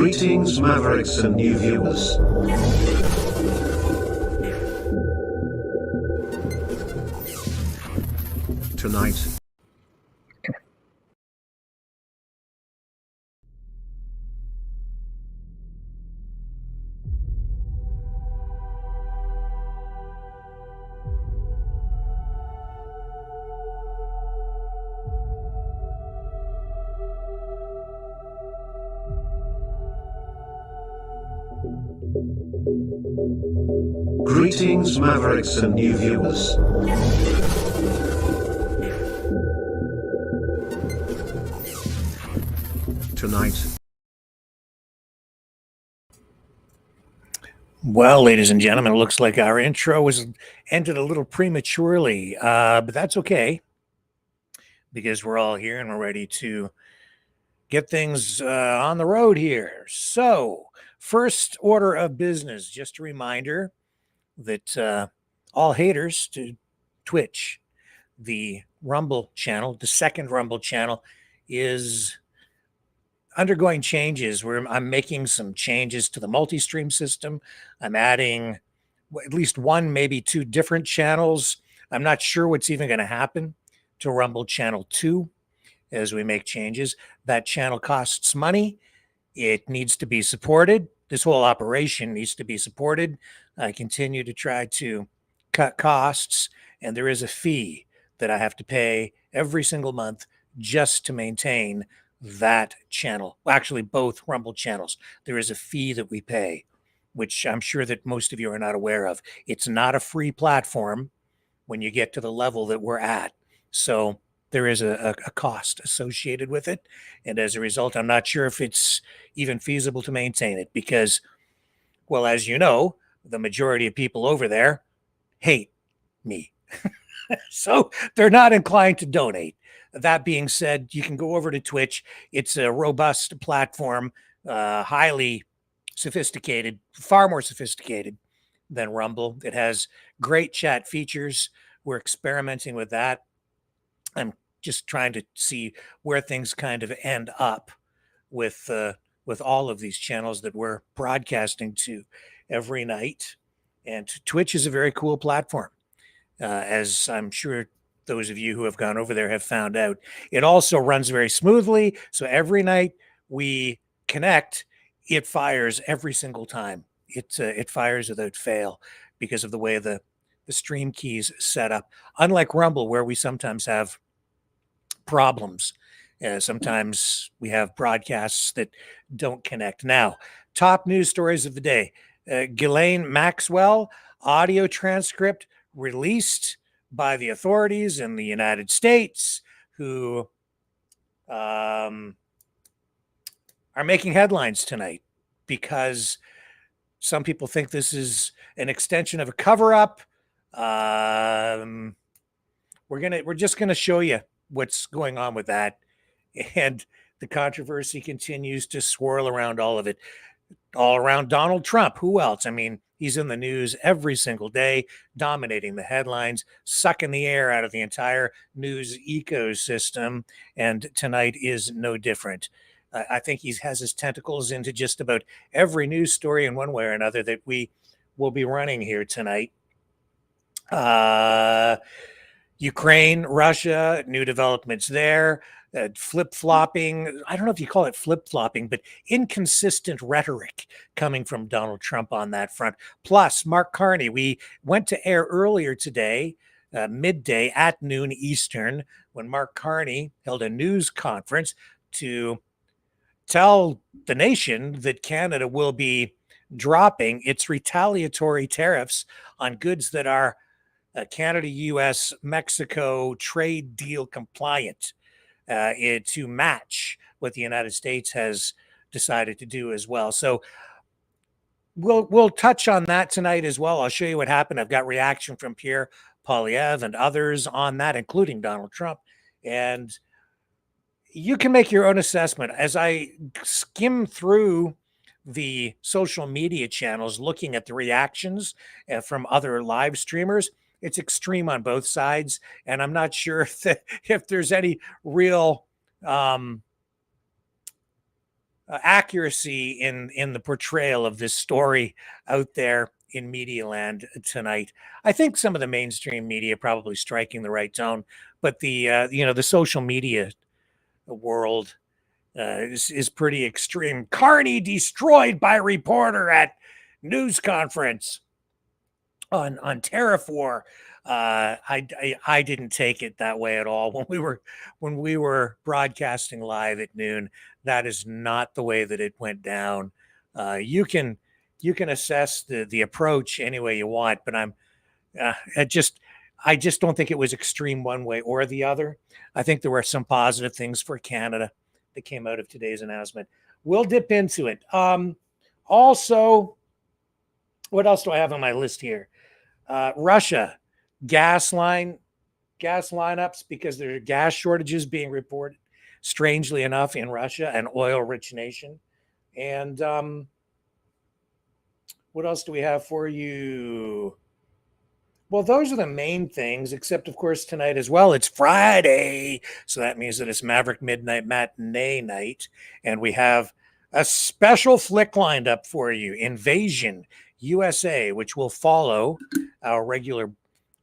Greetings, Mavericks and new viewers. Tonight, Greetings, Mavericks and new viewers. Tonight. Well, ladies and gentlemen, it looks like our intro was ended a little prematurely, but that's okay because we're all here and we're ready to get things on the road here. So, first order of business, just a reminder that all haters to Twitch, the Rumble channel, the second Rumble channel, is undergoing changes where I'm making some changes to the multi-stream system. I'm adding at least one, maybe two different channels. I'm not sure what's even going to happen to Rumble Channel 2 as we make changes. That channel costs money. It needs to be supported. This whole operation needs to be supported. I continue to try to cut costs, and there is a fee that I have to pay every single month just to maintain that channel. Well, actually, both Rumble channels. There is a fee that we pay, which I'm sure that most of you are not aware of. It's not a free platform when you get to the level that we're at. So there is a cost associated with it. And as a result, I'm not sure if it's even feasible to maintain it because, well, as you know, the majority of people over there hate me. So they're not inclined to donate. That being said, you can go over to Twitch. It's a robust platform, highly sophisticated, far more sophisticated than Rumble. It has great chat features. We're experimenting with that. I'm just trying to see where things kind of end up with all of these channels that we're broadcasting to every night. And Twitch is a very cool platform, as I'm sure those of you who have gone over there have found out. It also runs very smoothly. So every night we connect, it fires every single time. It fires without fail because of the way the stream keys set up. Unlike Rumble, where we sometimes have problems. Sometimes we have broadcasts that don't connect. Now, top news stories of the day. Ghislaine Maxwell audio transcript released by the authorities in the United States, who are making headlines tonight because some people think this is an extension of a cover-up. We're just gonna show you what's going on with that, and the controversy continues to swirl around all of it, all around Donald Trump. Who else? I mean, he's in the news every single day, dominating the headlines, sucking the air out of the entire news ecosystem, and tonight is no different. I think he has his tentacles into just about every news story in one way or another that we will be running here tonight. Ukraine, Russia, new developments there, flip-flopping. I don't know if you call it flip-flopping, but inconsistent rhetoric coming from Donald Trump on that front. Plus, Mark Carney, we went to air earlier today, midday at noon Eastern, when Mark Carney held a news conference to tell the nation that Canada will be dropping its retaliatory tariffs on goods that are Canada, U.S., Mexico trade deal compliant, to match what the United States has decided to do as well. So we'll touch on that tonight as well. I'll show you what happened. I've got reaction from Pierre Poilievre and others on that, including Donald Trump. And you can make your own assessment. As I skim through the social media channels, looking at the reactions from other live streamers, it's extreme on both sides, and I'm not sure if there's any real accuracy in the portrayal of this story out there in media land tonight. I think some of the mainstream media probably striking the right tone, but the the social media world is pretty extreme. Carney destroyed by reporter at news conference on tariff war. I didn't take it that way at all when we were broadcasting live at noon. That is not the way that it went down. You can assess the approach any way you want, but I just don't think it was extreme one way or the other. I think there were some positive things for Canada that came out of today's announcement. We'll dip into it. Also, what else do I have on my list here? Russia, gas lineups, because there are gas shortages being reported, strangely enough, in Russia, an oil-rich nation. And what else do we have for you? Well, those are the main things, except, of course, tonight as well. It's Friday, so that means that it's Maverick Midnight Matinee night, and we have a special flick lined up for you, Invasion, U.S.A., which will follow our regular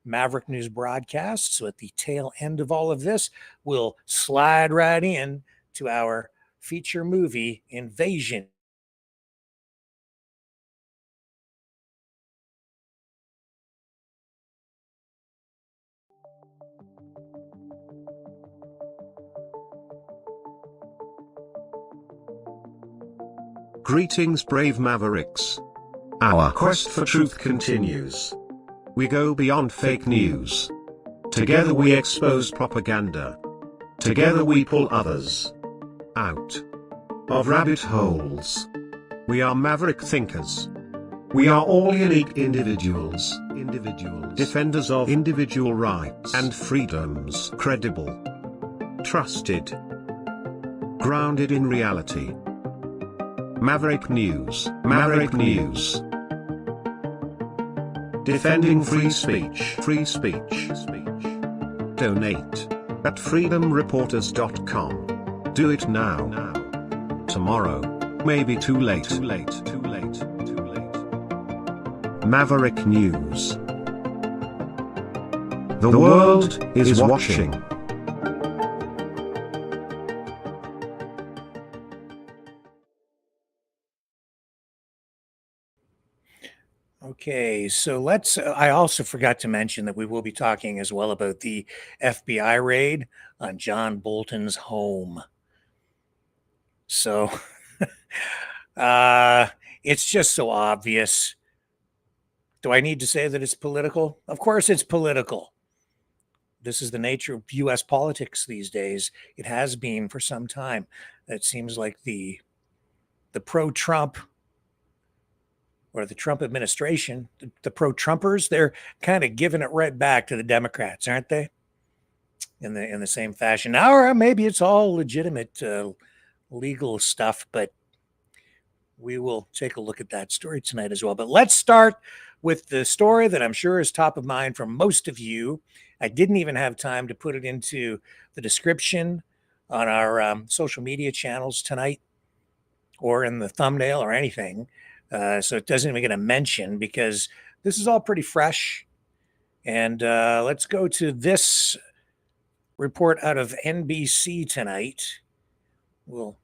Maverick News broadcast. So at the tail end of all of this, we'll slide right in to our feature movie, Invasion. Greetings, brave Mavericks. Our quest for truth continues. We go beyond fake news. Together we expose propaganda. Together we pull others out of rabbit holes. We are maverick thinkers. We are all unique individuals, defenders of individual rights and freedoms, credible, trusted, grounded in reality. Maverick News, Maverick News. Defending free speech, Donate at freedomreporters.com. Do it now. Tomorrow may be too late. Maverick News. The world is watching. Okay, so I also forgot to mention that we will be talking as well about the FBI raid on John Bolton's home. So it's just so obvious. Do I need to say that it's political? Of course it's political. This is the nature of U.S. politics these days. It has been for some time. It seems like the pro-Trump or the Trump administration, the pro-Trumpers, they're kind of giving it right back to the Democrats, aren't they? In the same fashion. Now, or maybe it's all legitimate legal stuff, but we will take a look at that story tonight as well. But let's start with the story that I'm sure is top of mind for most of you. I didn't even have time to put it into the description on our social media channels tonight or in the thumbnail or anything. So it doesn't even get a mention because this is all pretty fresh. And let's go to this report out of NBC tonight. We'll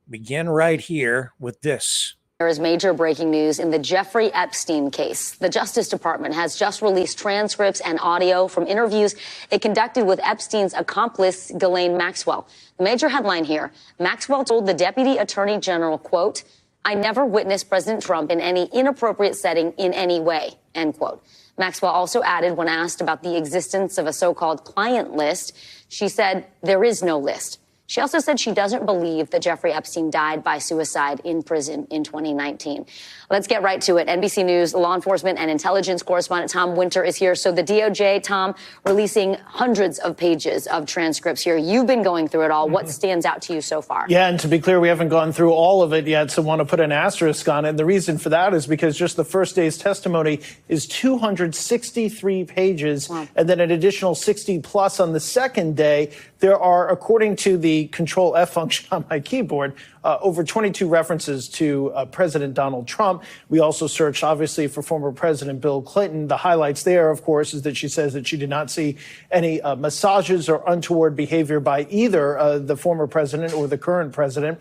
begin right here with this. There is major breaking news in the Jeffrey Epstein case. The Justice Department has just released transcripts and audio from interviews it conducted with Epstein's accomplice, Ghislaine Maxwell. The major headline here, Maxwell told the Deputy Attorney General, quote, "I never witnessed President Trump in any inappropriate setting in any way," end quote. Maxwell also added when asked about the existence of a so-called client list, she said there is no list. She also said she doesn't believe that Jeffrey Epstein died by suicide in prison in 2019. Let's get right to it. NBC News law enforcement and intelligence correspondent Tom Winter is here. So the DOJ, Tom, releasing hundreds of pages of transcripts here. You've been going through it all. What stands out to you so far? Yeah, and to be clear, we haven't gone through all of it yet, so want to put an asterisk on it. And the reason for that is because just the first day's testimony is 263 pages, and then an additional 60 plus on the second day. There are, according to the the Control F function on my keyboard, over 22 references to President Donald Trump. We also searched, obviously, for former President Bill Clinton. The highlights there, of course, is that she says that she did not see any massages or untoward behavior by either the former president or the current president.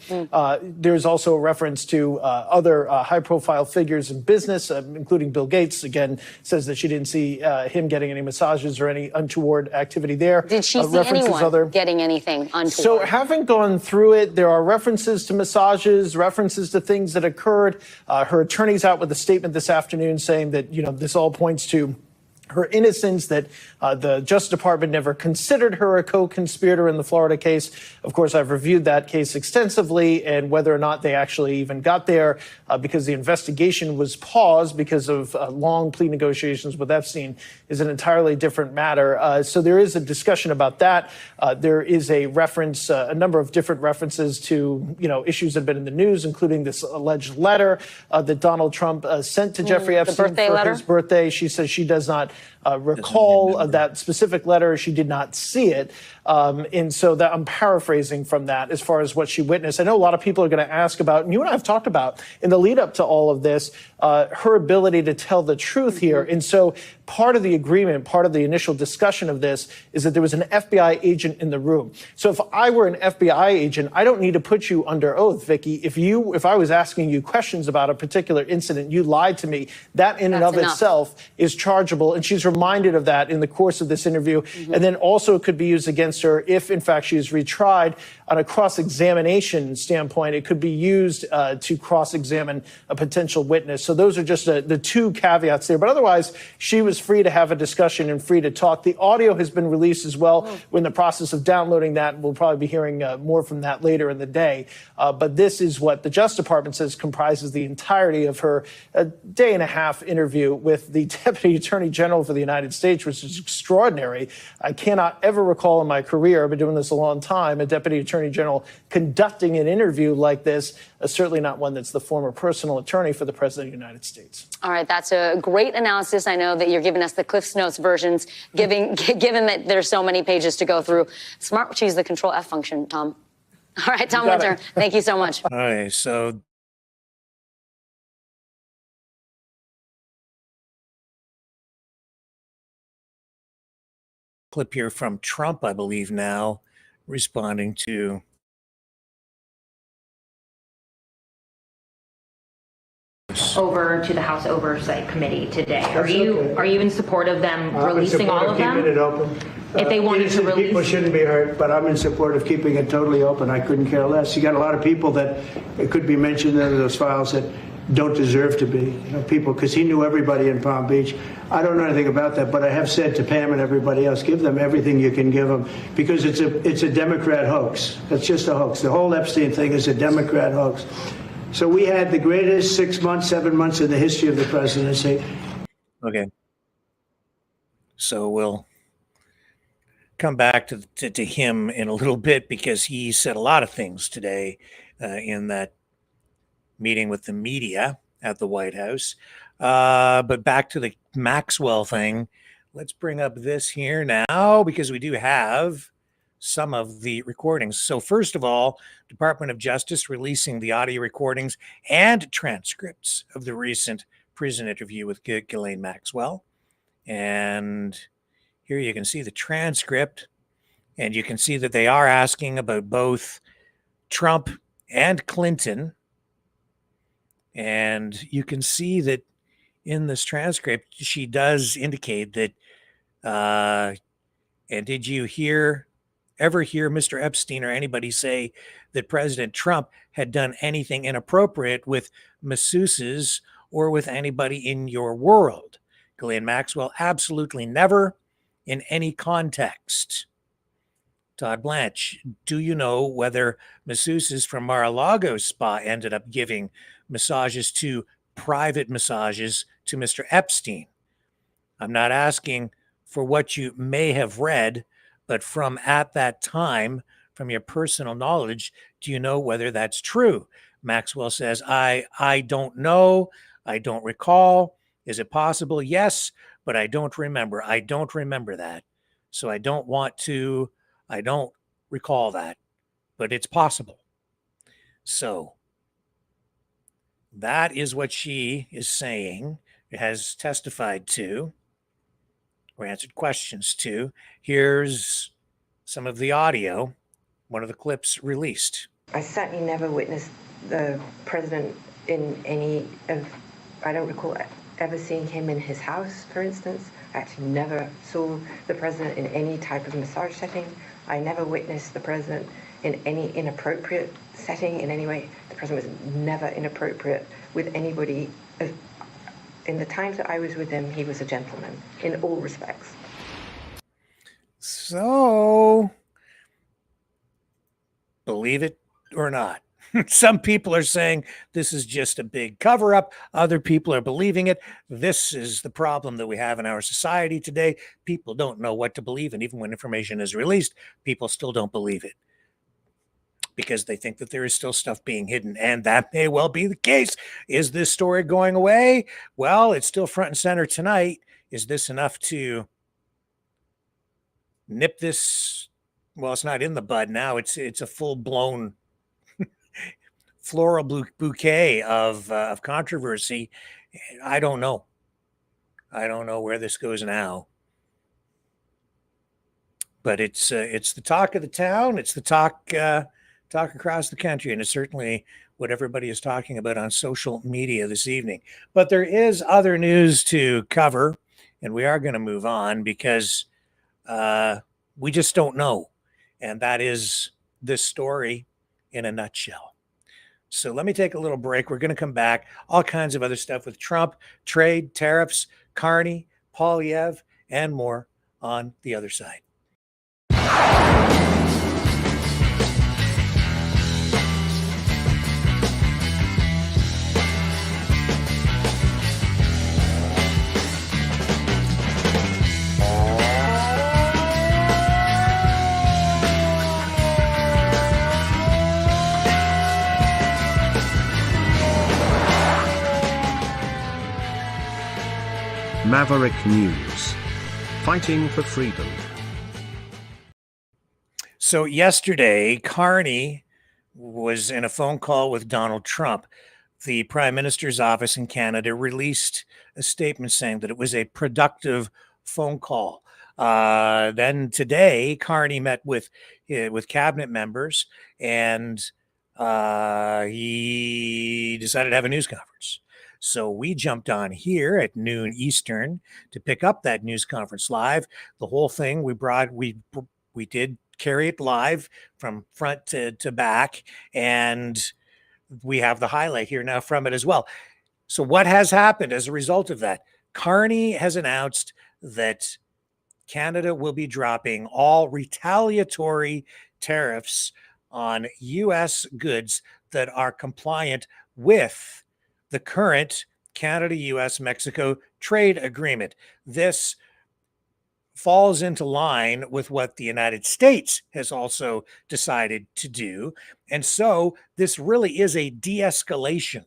There's also a reference to other high-profile figures in business, including Bill Gates. Again, says that she didn't see him getting any massages or any untoward activity there. Did she see anyone getting anything untoward? So having gone through it, there are references to massages, references to things that occurred. Her attorney's out with a statement this afternoon saying that, this all points to her innocence, that the Justice Department never considered her a co-conspirator in the Florida case. Of course, I've reviewed that case extensively, and whether or not they actually even got there because the investigation was paused because of long plea negotiations with Epstein is an entirely different matter. So there is a discussion about that. There is a reference, a number of different references to, issues that have been in the news, including this alleged letter that Donald Trump sent to Jeffrey Epstein for his birthday. She says she does not recall that specific letter. She did not see it. And so that I'm paraphrasing from that as far as what she witnessed. I know a lot of people are going to ask about, and you and I have talked about in the lead up to all of this, her ability to tell the truth here. And so part of the agreement, part of the initial discussion of this is that there was an FBI agent in the room. So if I were an FBI agent, I don't need to put you under oath, Vicky. If I was asking you questions about a particular incident, you lied to me, that in and of itself is chargeable. And she's reminded of that in the course of this interview. And then also it could be used against her if, in fact, she is retried on a cross-examination standpoint. It could be used to cross-examine a potential witness. So those are just the two caveats there. But otherwise, she was free to have a discussion and free to talk. The audio has been released as well. We're in the process of downloading that. We'll probably be hearing more from that later in the day. But this is what the Justice Department says comprises the entirety of her day-and-a-half interview with the Deputy Attorney General for the United States, which is extraordinary. I cannot ever recall in my career, I've been doing this a long time, a Deputy Attorney General conducting an interview like this, certainly not one that's the former personal attorney for the President of the United States. All right, that's a great analysis. I know that you're giving us the Cliff's Notes versions, given that there's so many pages to go through. Smart to use the Control F function, Tom. All right, Tom Winter, thank you so much. All right, so clip here from Trump, I believe now, responding to over to the House Oversight Committee today. Are you in support of them releasing all of them? Keeping it open. If they wanted to release, people shouldn't be hurt, but I'm in support of keeping it totally open. I couldn't care less. You got a lot of people that it could be mentioned in those files that don't deserve to be, people, because he knew everybody in Palm Beach. I don't know anything about that, but I have said to Pam and everybody else, give them everything you can give them, because it's a Democrat hoax. It's just a hoax. The whole Epstein thing is a Democrat hoax. So we had the greatest 6 months, 7 months in the history of the presidency. Okay. So we'll come back to him in a little bit, because he said a lot of things today in that meeting with the media at the White House. But back to the Maxwell thing. Let's bring up this here now, because we do have some of the recordings. So first of all, Department of Justice releasing the audio recordings and transcripts of the recent prison interview with Ghislaine Maxwell. And here you can see the transcript, and you can see that they are asking about both Trump and Clinton. And you can see that in this transcript, she does indicate that, and did you ever hear Mr. Epstein or anybody say that President Trump had done anything inappropriate with masseuses or with anybody in your world? Ghislaine Maxwell, absolutely never, in any context. Todd Blanche, do you know whether masseuses from Mar-a-Lago spa ended up giving private massages to Mr. Epstein? I'm not asking for what you may have read, but from at that time, from your personal knowledge, do you know whether that's true? Maxwell says, I don't know. I don't recall. Is it possible? Yes, but I don't remember. I don't remember that. So I don't recall that. but it's possible. So that is what she is saying, has testified to, or answered questions to. Here's some of the audio, one of the clips released. I certainly never witnessed the president in any of, I don't recall ever seeing him in his house, for instance. I actually never saw the president in any type of massage setting. I never witnessed the president in any inappropriate setting in any way. The president was never inappropriate with anybody. In the times that I was with him, he was a gentleman in all respects. So, believe it or not, some people are saying this is just a big cover up. Other people are believing it. This is the problem that we have in our society today. People don't know what to believe. And even when information is released, people still don't believe it because they think that there is still stuff being hidden. And that may well be the case. Is this story going away? Well, it's still front and center tonight. Is this enough to nip this? Well, it's not in the bud now. It's a full-blown floral bouquet of controversy. I don't know. I don't know where this goes now. But it's the talk of the town. It's the talk across the country, and it's certainly what everybody is talking about on social media this evening. But there is other news to cover, and we are going to move on because we just don't know. And that is this story in a nutshell. So let me take a little break. We're going to come back. All kinds of other stuff with Trump, trade, tariffs, Carney, Poilievre, and more on the other side. Maverick News. Fighting for freedom. So yesterday, Carney was in a phone call with Donald Trump. The Prime Minister's office in Canada released a statement saying that it was a productive phone call. Then today, Carney met with cabinet members, and he decided to have a news conference. So we jumped on here at noon Eastern to pick up that news conference live. The whole thing we did carry it live from front to back, and we have the highlight here now from it as well. So what has happened as a result of that? Carney has announced that Canada will be dropping all retaliatory tariffs on U.S. goods that are compliant with the current Canada-U.S.-Mexico trade agreement. This falls into line with what the United States has also decided to do. And so this really is a de-escalation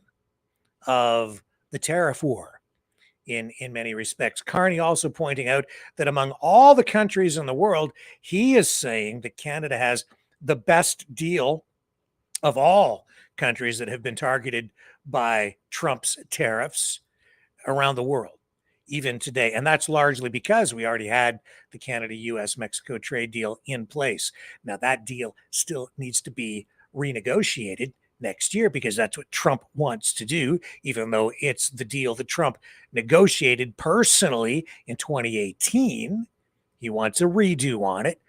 of the tariff war in many respects. Carney also pointing out that among all the countries in the world, he is saying that Canada has the best deal of all countries that have been targeted by Trump's tariffs around the world, even today. And that's largely because we already had the Canada-U.S.-Mexico trade deal in place. Now, that deal still needs to be renegotiated next year because that's what Trump wants to do, even though it's the deal that Trump negotiated personally in 2018. He wants a redo on it.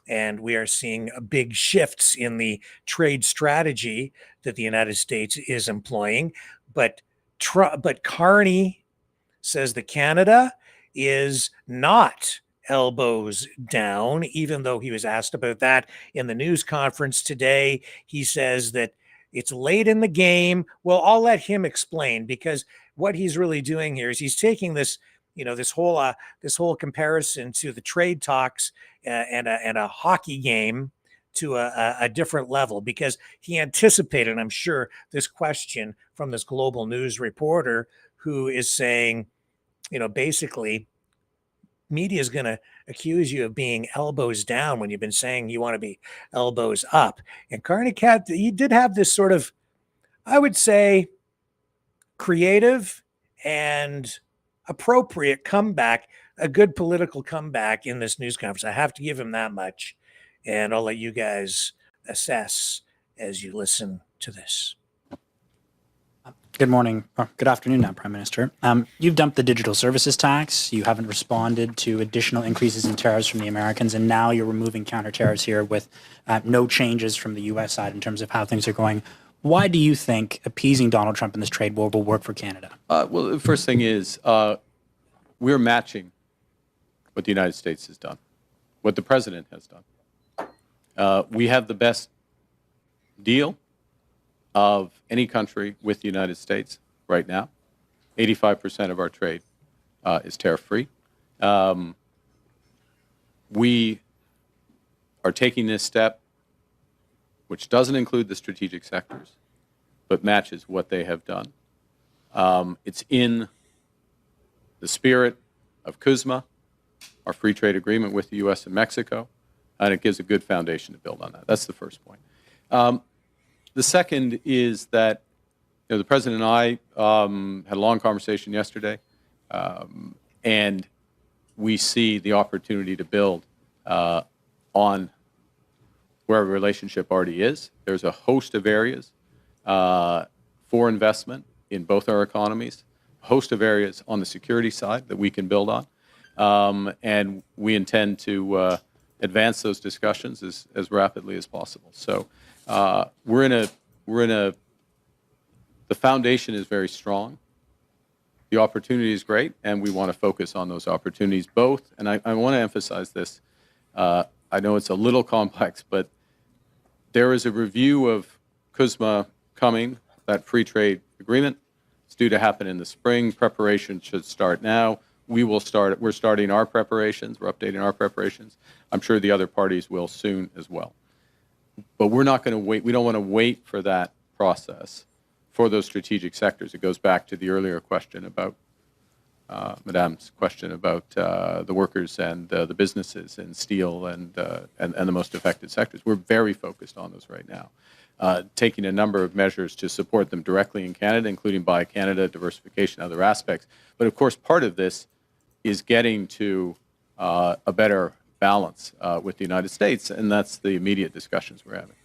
And we are seeing big shifts in the trade strategy that the United States is employing. But Carney says that Canada is not elbows down, even though he was asked about that in the news conference today. He says that it's late in the game. Well, I'll let him explain, because what he's really doing here is he's taking this, this whole comparison to the trade talks and a hockey game to a different level, because he anticipated, I'm sure, this question from this global news reporter who is saying, basically, media is going to accuse you of being elbows down when you've been saying you want to be elbows up. And Carney, he did have this sort of, I would say, creative and appropriate comeback, a good political comeback in this news conference. I have to give him that much. And I'll let you guys assess as you listen to this. Good morning, or good afternoon now, Prime Minister. You've dumped the digital services tax. You haven't responded to additional increases in tariffs from the Americans, and now you're removing counter tariffs here with no changes from the U.S. side in terms of how things are going. Why do you think appeasing Donald Trump in this trade war will work for Canada? Well, the first thing is we're matching what the United States has done, what the president has done. We have the best deal of any country with the United States right now. 85% of our trade is tariff-free. We are taking this step, which doesn't include the strategic sectors, but matches what they have done. It's in the spirit of CUSMA, our free trade agreement with the U.S. and Mexico, and it gives a good foundation to build on that. That's the first point. The second is that the President and I had a long conversation yesterday, and we see the opportunity to build on where our relationship already is. There's a host of areas for investment in both our economies, a host of areas on the security side that we can build on, and we intend to advance those discussions as rapidly as possible. So the foundation is very strong. The opportunity is great, and we want to focus on those opportunities both. And I want to emphasize this. I know it's a little complex, but there is a review of CUSMA coming, that free trade agreement. It's due to happen in the spring. Preparation should start now. We're starting our preparations. We're updating our preparations. I'm sure the other parties will soon as well. But we're not going to wait. We don't want to wait for that process for those strategic sectors. It goes back to the earlier question about Madame's question about the workers and the businesses in steel and the most affected sectors. We're very focused on those right now, taking a number of measures to support them directly in Canada, including Buy Canada, diversification, other aspects. But of course, part of this is getting to a better balance with the United States, and that's the immediate discussions we're having.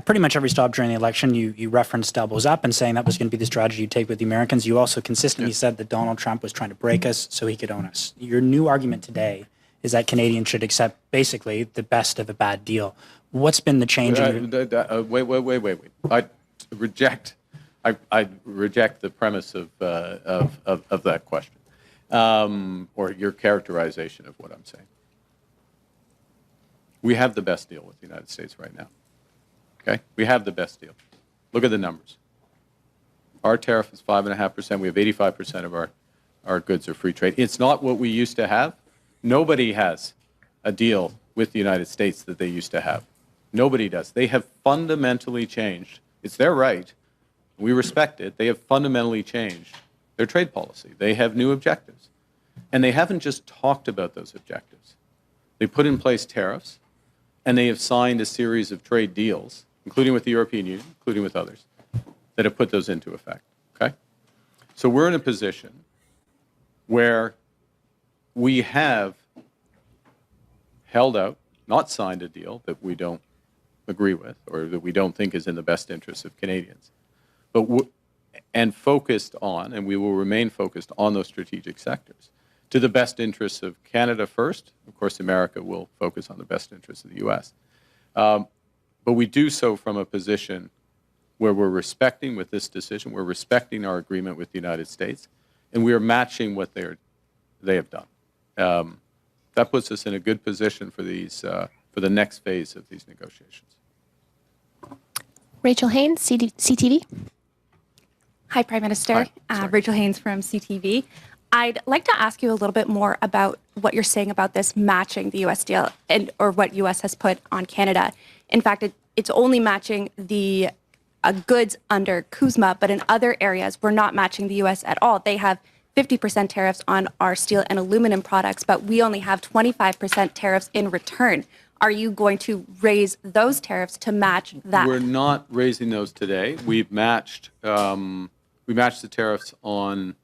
Pretty much every stop during the election, you referenced elbows up and saying that was going to be the strategy you take with the Americans. You also consistently said that Donald Trump was trying to break us so he could own us. Your new argument today is that Canadians should accept basically the best of a bad deal. What's been the change? Wait. I reject the premise of that question or your characterization of what I'm saying. We have the best deal with the United States right now. Okay, we have the best deal. Look at the numbers. Our tariff is 5.5%. We have 85% of our goods are free trade. It's not what we used to have. Nobody has a deal with the United States that they used to have. Nobody does. They have fundamentally changed. It's their right. We respect it. They have fundamentally changed their trade policy. They have new objectives. And they haven't just talked about those objectives. They put in place tariffs, and they have signed a series of trade deals, including with the European Union, including with others, that have put those into effect. Okay? So we're in a position where we have held out, not signed a deal that we don't agree with or that we don't think is in the best interest of Canadians, but and focused on, and we will remain focused on those strategic sectors to the best interests of Canada first. Of course, America will focus on the best interests of the U.S. But we do so from a position where we're respecting, with this decision, we're respecting our agreement with the United States, and we are matching what they have done. That puts us in a good position for the next phase of these negotiations. Rachel Haynes, CTV. Hi, Prime Minister. Rachel Haynes from CTV. I'd like to ask you a little bit more about what you're saying about this matching the U.S. deal or what U.S. has put on Canada. In fact, it's only matching the goods under CUSMA, but in other areas, we're not matching the U.S. at all. They have 50% tariffs on our steel and aluminum products, but we only have 25% tariffs in return. Are you going to raise those tariffs to match that? We're not raising those today. We've matched the tariffs on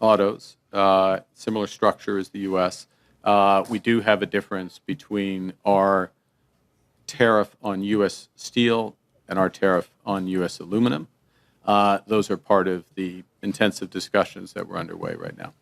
autos, similar structure as the U.S. We do have a difference between our tariff on U.S. steel and our tariff on U.S. aluminum. Those are part of the intensive discussions that we're underway right now.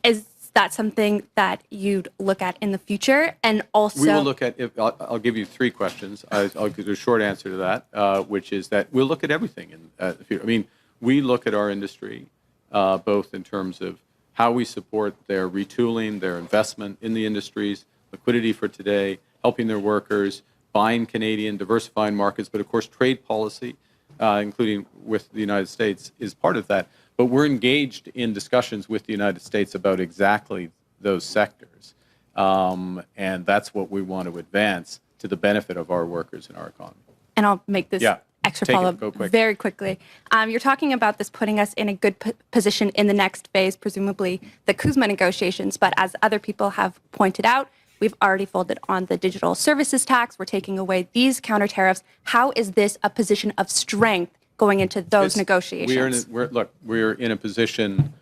Is that something that you'd look at in the future? And also, we will look at. I'll give you three questions. I'll give you a short answer to that, which is that we'll look at everything in the future. I mean, we look at our industry both in terms of how we support their retooling, their investment in the industries, liquidity for today, helping their workers, buying Canadian, diversifying markets, but of course trade policy, including with the United States, is part of that. But we're engaged in discussions with the United States about exactly those sectors. And that's what we want to advance to the benefit of our workers and our economy. And I'll make this extra follow-up very quickly. You're talking about this putting us in a good position in the next phase, presumably the CUSMA negotiations. But as other people have pointed out, we've already folded on the digital services tax. We're taking away these counter tariffs. How is this a position of strength going into those negotiations? We're in a position.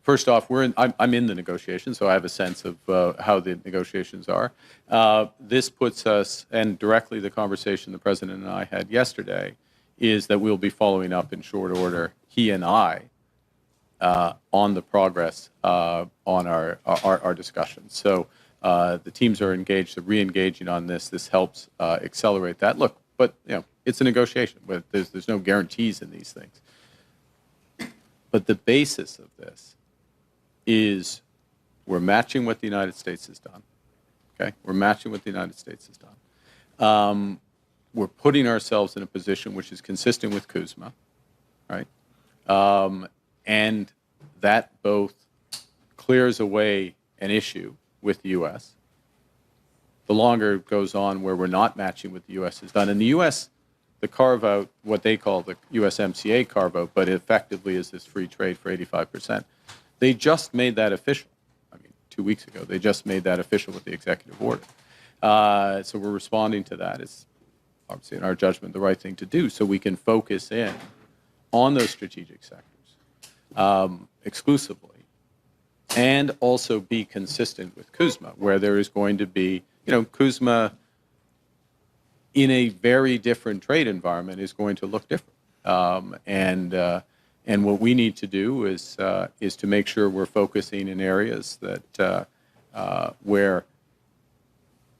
First off, I'm in the negotiations, so I have a sense of how the negotiations are. This puts us, and directly the conversation the President and I had yesterday, is that we'll be following up in short order, he and I, on the progress on our discussions. So the teams are engaged, they're re-engaging on this. This helps accelerate that. Look, but it's a negotiation. But there's no guarantees in these things. But the basis of this is we're matching what the United States has done. Okay, we're matching what the United States has done. We're putting ourselves in a position which is consistent with CUSMA, right? And that both clears away an issue with the U.S. The longer it goes on where we're not matching what the U.S. has done. And the U.S., the carve-out, what they call the USMCA carve-out, but effectively is this free trade for 85%. They just made that official. I mean, 2 weeks ago, they just made that official with the executive order. So we're responding to that. It's obviously, in our judgment, the right thing to do so we can focus in on those strategic sectors exclusively and also be consistent with CUSMA, where there is going to be, CUSMA in a very different trade environment is going to look different. And what we need to do is to make sure we're focusing in areas that where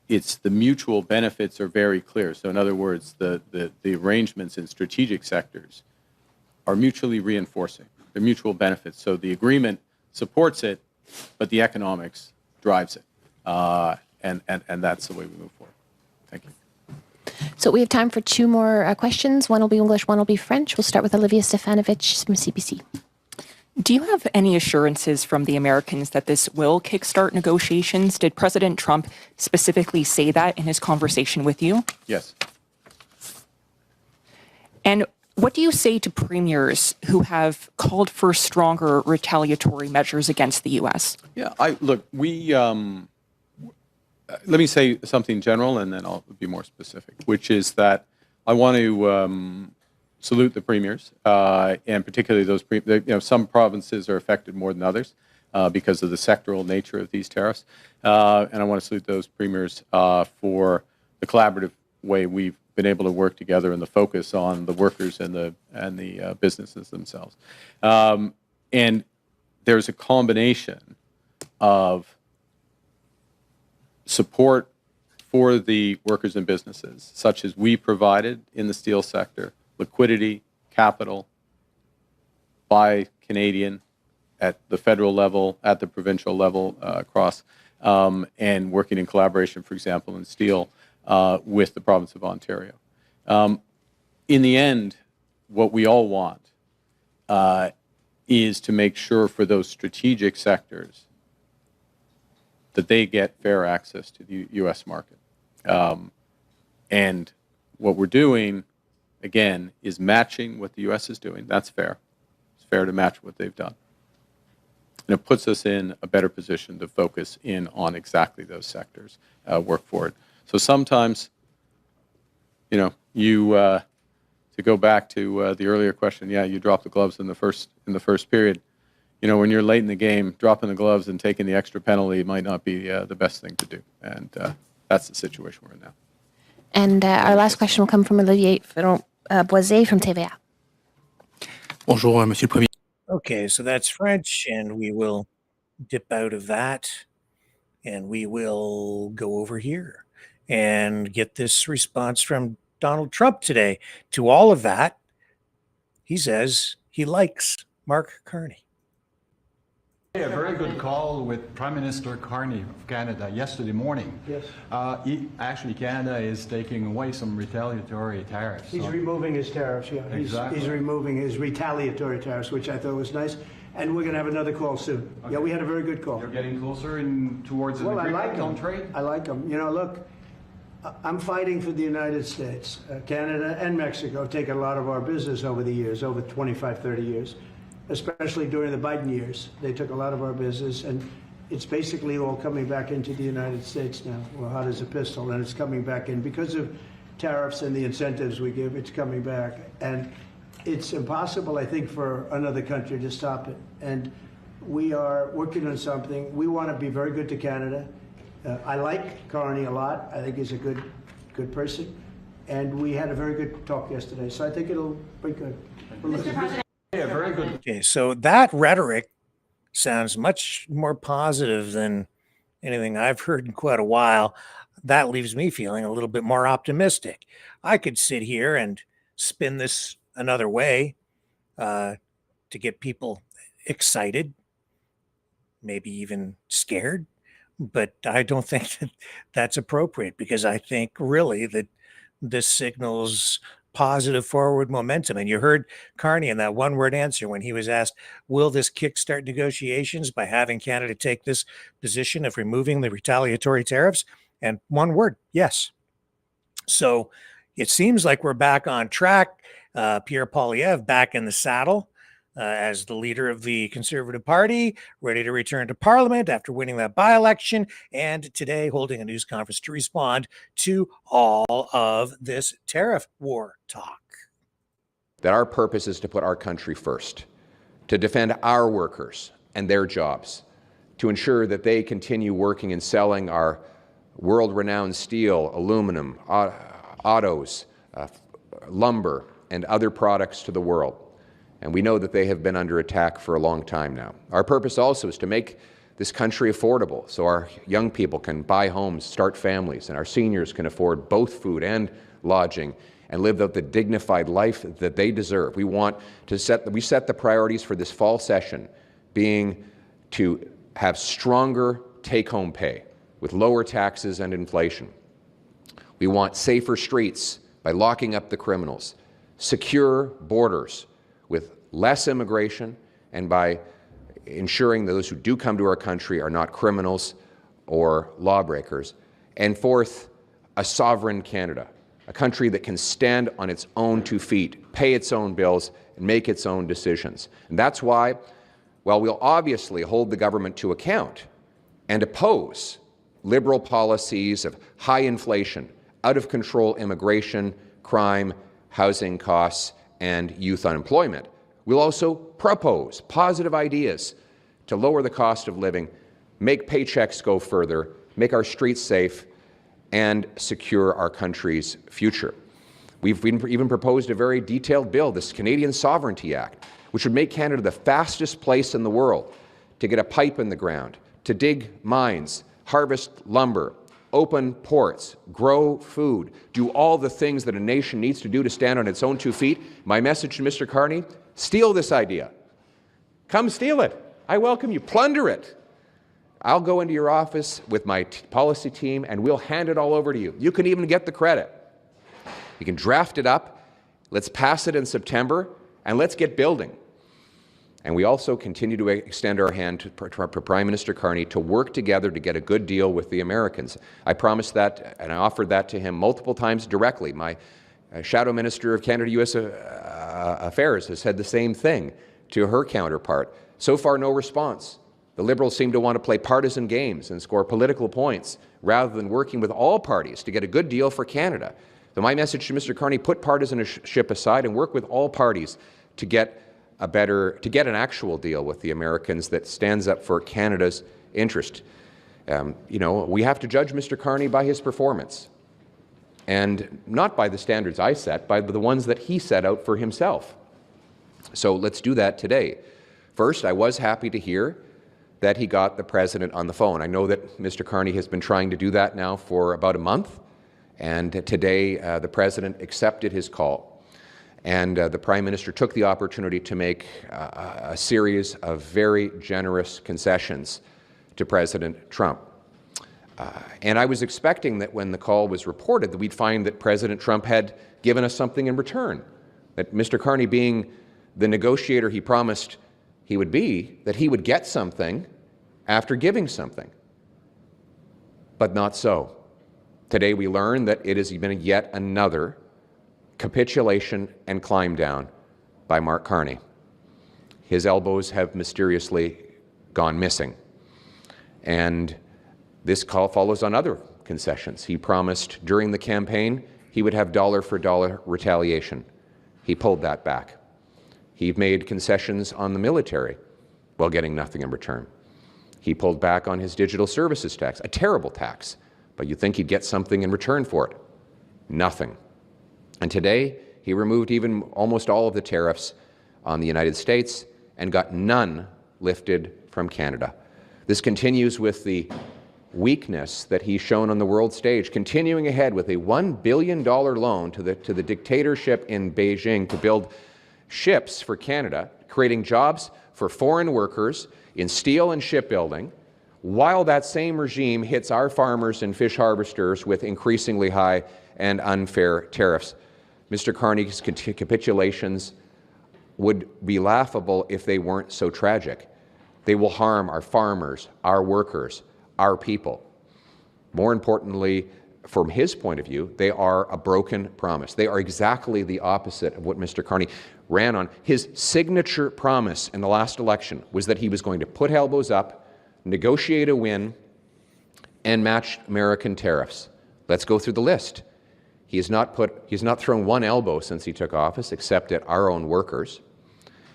it's the mutual benefits are very clear. So in other words, the arrangements in strategic sectors are mutually reinforcing. They're mutual benefits. So the agreement supports it, but the economics drives it. And that's the way we move forward. Thank you. So we have time for two more questions. One will be English, one will be French. We'll start with Olivia Stefanovic from CBC. Do you have any assurances from the Americans that this will kickstart negotiations? Did President Trump specifically say that in his conversation with you? Yes. And what do you say to premiers who have called for stronger retaliatory measures against the U.S.? Yeah, let me say something general, and then I'll be more specific, which is that I want to salute the premiers, and particularly those, some provinces are affected more than others because of the sectoral nature of these tariffs. And I want to salute those premiers for the collaborative way we've been able to work together and the focus on the workers and the businesses themselves. And there's a combination of support for the workers and businesses, such as we provided in the steel sector, liquidity, capital, by Canadian at the federal level, at the provincial level, across, and working in collaboration, for example, in steel with the province of Ontario. In the end, what we all want is to make sure for those strategic sectors that they get fair access to the U.S. market. And what we're doing, again, is matching what the U.S. is doing. That's fair. It's fair to match what they've done. And it puts us in a better position to focus in on exactly those sectors, work for it. So sometimes, you know, to go back to the earlier question, yeah, you drop the gloves in the first period. You know, when you're late in the game, dropping the gloves and taking the extra penalty might not be the best thing to do. And that's the situation we're in now. And our last question will come from Olivier Boisé from TVA. Bonjour, Monsieur le Premier. Okay, so that's French, and we will dip out of that, and we will go over here and get this response from Donald Trump today. To all of that, he says he likes Mark Carney. A very good call with Prime Minister Carney of Canada yesterday morning. Yes. Actually, Canada is taking away some retaliatory tariffs. He's removing his tariffs, yeah. Exactly. He's removing his retaliatory tariffs, which I thought was nice. And we're going to have another call soon. Okay. Yeah, we had a very good call. You're getting closer towards an agreement on trade? I like him. You know, look, I'm fighting for the United States. Canada and Mexico have taken a lot of our business over the years, over 25, 30 years. Especially during the Biden years. They took a lot of our business, and it's basically all coming back into the United States now. We're hot as a pistol, and it's coming back in. Because of tariffs and the incentives we give, it's coming back. And it's impossible, I think, for another country to stop it. And we are working on something. We want to be very good to Canada. I like Carney a lot. I think he's a good person. And we had a very good talk yesterday, so I think it'll be good. Yeah, very good. Okay, so that rhetoric sounds much more positive than anything I've heard in quite a while. That leaves me feeling a little bit more optimistic. I could sit here and spin this another way to get people excited, maybe even scared, but I don't think that that's appropriate, because I think really that this signals positive forward momentum. And you heard Carney in that one-word answer when he was asked, will this kickstart negotiations by having Canada take this position of removing the retaliatory tariffs? And one word, yes. So it seems like we're back on track. Pierre Poilievre back in the saddle as the leader of the Conservative Party, ready to return to Parliament after winning that by-election, and today holding a news conference to respond to all of this tariff war talk. That our purpose is to put our country first, to defend our workers and their jobs, to ensure that they continue working and selling our world-renowned steel, aluminum, autos, lumber, and other products to the world. And we know that they have been under attack for a long time now. Our purpose also is to make this country affordable so our young people can buy homes, start families, and our seniors can afford both food and lodging and live out the dignified life that they deserve. We set the priorities for this fall session being to have stronger take-home pay with lower taxes and inflation. We want safer streets by locking up the criminals, secure borders with less immigration, and by ensuring those who do come to our country are not criminals or lawbreakers. And fourth, a sovereign Canada, a country that can stand on its own 2 feet, pay its own bills, and make its own decisions. And that's why, while we'll obviously hold the government to account and oppose liberal policies of high inflation, out-of-control immigration, crime, housing costs, and youth unemployment, we'll also propose positive ideas to lower the cost of living, make paychecks go further, make our streets safe, and secure our country's future. We've even proposed a very detailed bill, this Canadian Sovereignty Act, which would make Canada the fastest place in the world to get a pipe in the ground, to dig mines, harvest lumber, open ports, grow food, do all the things that a nation needs to do to stand on its own 2 feet. My message to Mr. Carney, steal this idea. Come steal it. I welcome you. Plunder it. I'll go into your office with my policy team and we'll hand it all over to you. You can even get the credit. You can draft it up. Let's pass it in September and let's get building. And we also continue to extend our hand to Prime Minister Carney to work together to get a good deal with the Americans. I promised that and I offered that to him multiple times directly. My Shadow Minister of Canada U.S. Affairs has said the same thing to her counterpart. So far, no response. The Liberals seem to want to play partisan games and score political points rather than working with all parties to get a good deal for Canada. So my message to Mr. Carney, put partisanship aside and work with all parties to get an actual deal with the Americans that stands up for Canada's interest. We have to judge Mr. Carney by his performance, and not by the standards I set, by the ones that he set out for himself. So let's do that today. First, I was happy to hear that he got the President on the phone. I know that Mr. Carney has been trying to do that now for about a month, and today the President accepted his call. And the Prime Minister took the opportunity to make a series of very generous concessions to President Trump. And I was expecting that when the call was reported that we'd find that President Trump had given us something in return, that Mr. Carney, being the negotiator he promised he would be, that he would get something after giving something. But not so. Today we learn that it has been yet another capitulation and climb down by Mark Carney. His elbows have mysteriously gone missing. And this call follows on other concessions. He promised during the campaign he would have dollar-for-dollar retaliation. He pulled that back. He made concessions on the military while getting nothing in return. He pulled back on his digital services tax, a terrible tax, but you'd think he'd get something in return for it. Nothing. And today, he removed even almost all of the tariffs on the United States and got none lifted from Canada. This continues with the weakness that he's shown on the world stage, continuing ahead with a $1 billion loan to the dictatorship in Beijing to build ships for Canada, creating jobs for foreign workers in steel and shipbuilding, while that same regime hits our farmers and fish harvesters with increasingly high and unfair tariffs. Mr. Carney's capitulations would be laughable if they weren't so tragic. They will harm our farmers, our workers, our people. More importantly, from his point of view, they are a broken promise. They are exactly the opposite of what Mr. Carney ran on. His signature promise in the last election was that he was going to put elbows up, negotiate a win, and match American tariffs. Let's go through the list. He has not thrown one elbow since he took office, except at our own workers.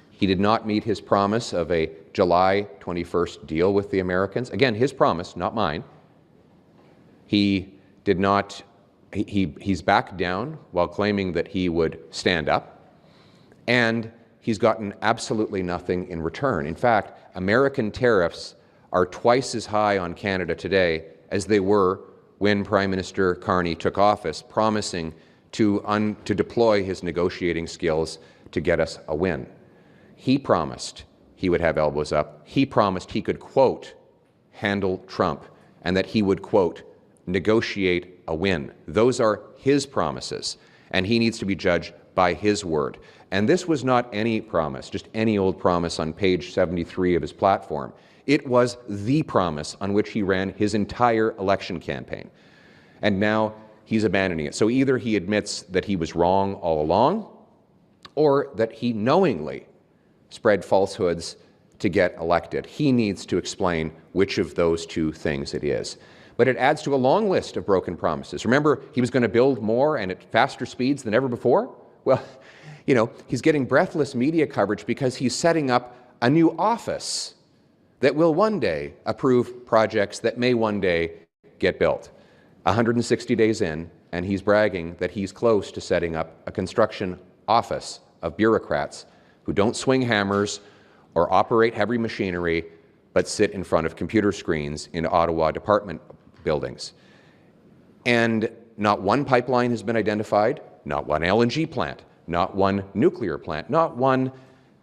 He did not meet his promise of a July 21st deal with the Americans. Again, his promise, not mine. He did not, he's backed down while claiming that he would stand up, and he's gotten absolutely nothing in return. In fact, American tariffs are twice as high on Canada today as they were when Prime Minister Carney took office, promising to deploy his negotiating skills to get us a win. He promised he would have elbows up. He promised he could, quote, handle Trump, and that he would, quote, negotiate a win. Those are his promises, and he needs to be judged by his word. And this was not any promise, just any old promise on page 73 of his platform. It was the promise on which he ran his entire election campaign. And now he's abandoning it. So either he admits that he was wrong all along, or that he knowingly spread falsehoods to get elected. He needs to explain which of those two things it is. But it adds to a long list of broken promises. Remember, he was going to build more and at faster speeds than ever before? Well, you know, he's getting breathless media coverage because he's setting up a new office that will one day approve projects that may one day get built. 160 days in, and he's bragging that he's close to setting up a construction office of bureaucrats who don't swing hammers or operate heavy machinery, but sit in front of computer screens in Ottawa department buildings. And not one pipeline has been identified, not one LNG plant, not one nuclear plant, not one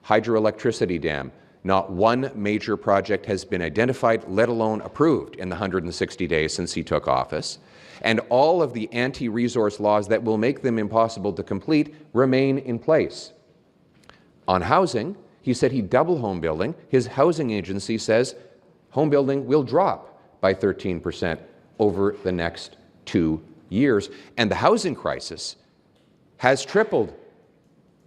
hydroelectricity dam, not one major project has been identified, let alone approved in the 160 days since he took office. And all of the anti-resource laws that will make them impossible to complete remain in place. On housing, he said he'd double home building. His housing agency says home building will drop by 13% over the next 2 years. And the housing crisis has tripled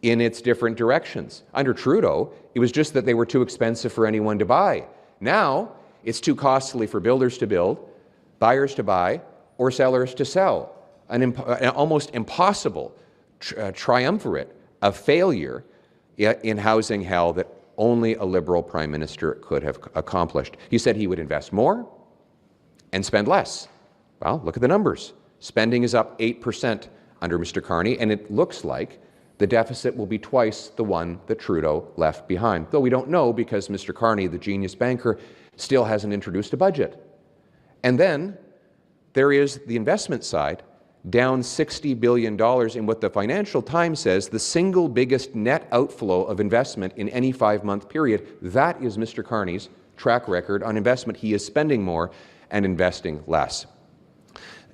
in its different directions. Under Trudeau, it was just that they were too expensive for anyone to buy. Now, it's too costly for builders to build, buyers to buy, or sellers to sell. An almost impossible triumvirate of failure in housing hell that only a Liberal Prime Minister could have accomplished. He said he would invest more and spend less. Well, look at the numbers. Spending is up 8% under Mr. Carney, and it looks like the deficit will be twice the one that Trudeau left behind. Though we don't know because Mr. Carney, the genius banker, still hasn't introduced a budget. And then there is the investment side, down $60 billion in what the Financial Times says the single biggest net outflow of investment in any 5-month period. That is Mr. Carney's track record on investment. He is spending more and investing less.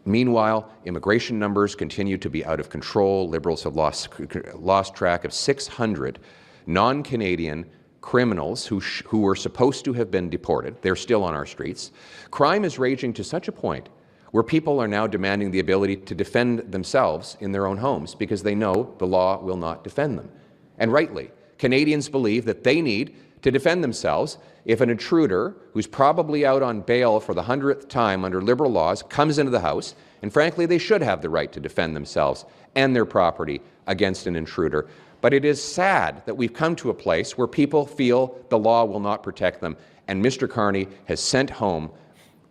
Meanwhile, immigration numbers continue to be out of control. Liberals have lost track of 600 non-Canadian criminals who were supposed to have been deported. They're still on our streets. Crime is raging to such a point where people are now demanding the ability to defend themselves in their own homes because they know the law will not defend them. And rightly, Canadians believe that they need to defend themselves if an intruder who's probably out on bail for the 100th time under Liberal laws comes into the house, and frankly, they should have the right to defend themselves and their property against an intruder. But it is sad that we've come to a place where people feel the law will not protect them, and Mr. Carney has sent home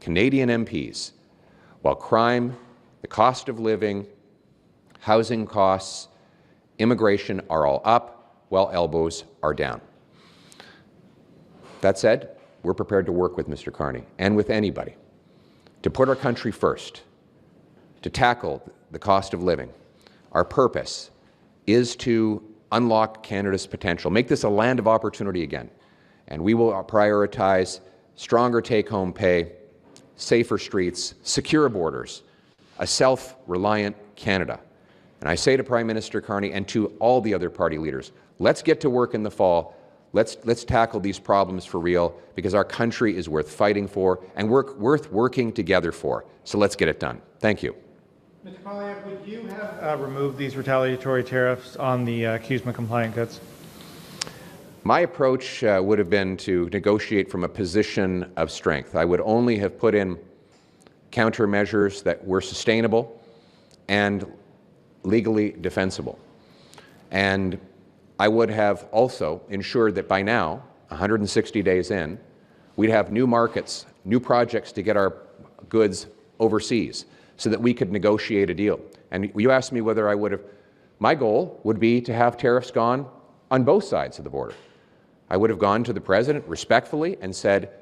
Canadian MPs while crime, the cost of living, housing costs, immigration are all up while elbows are down. That said, we're prepared to work with Mr. Carney and with anybody to put our country first, to tackle the cost of living. Our purpose is to unlock Canada's potential, make this a land of opportunity again. And we will prioritize stronger take-home pay, safer streets, secure borders, a self-reliant Canada. And I say to Prime Minister Carney and to all the other party leaders, let's get to work in the fall. Let's tackle these problems for real because our country is worth fighting for and worth working together for. So let's get it done. Thank you. Mr. Poilievre, would you have removed these retaliatory tariffs on the CUSMA-compliant goods? My approach would have been to negotiate from a position of strength. I would only have put in countermeasures that were sustainable and legally defensible. And I would have also ensured that by now, 160 days in, we'd have new markets, new projects to get our goods overseas so that we could negotiate a deal. And you asked me whether I would have, my goal would be to have tariffs gone on both sides of the border. I would have gone to the President respectfully and said,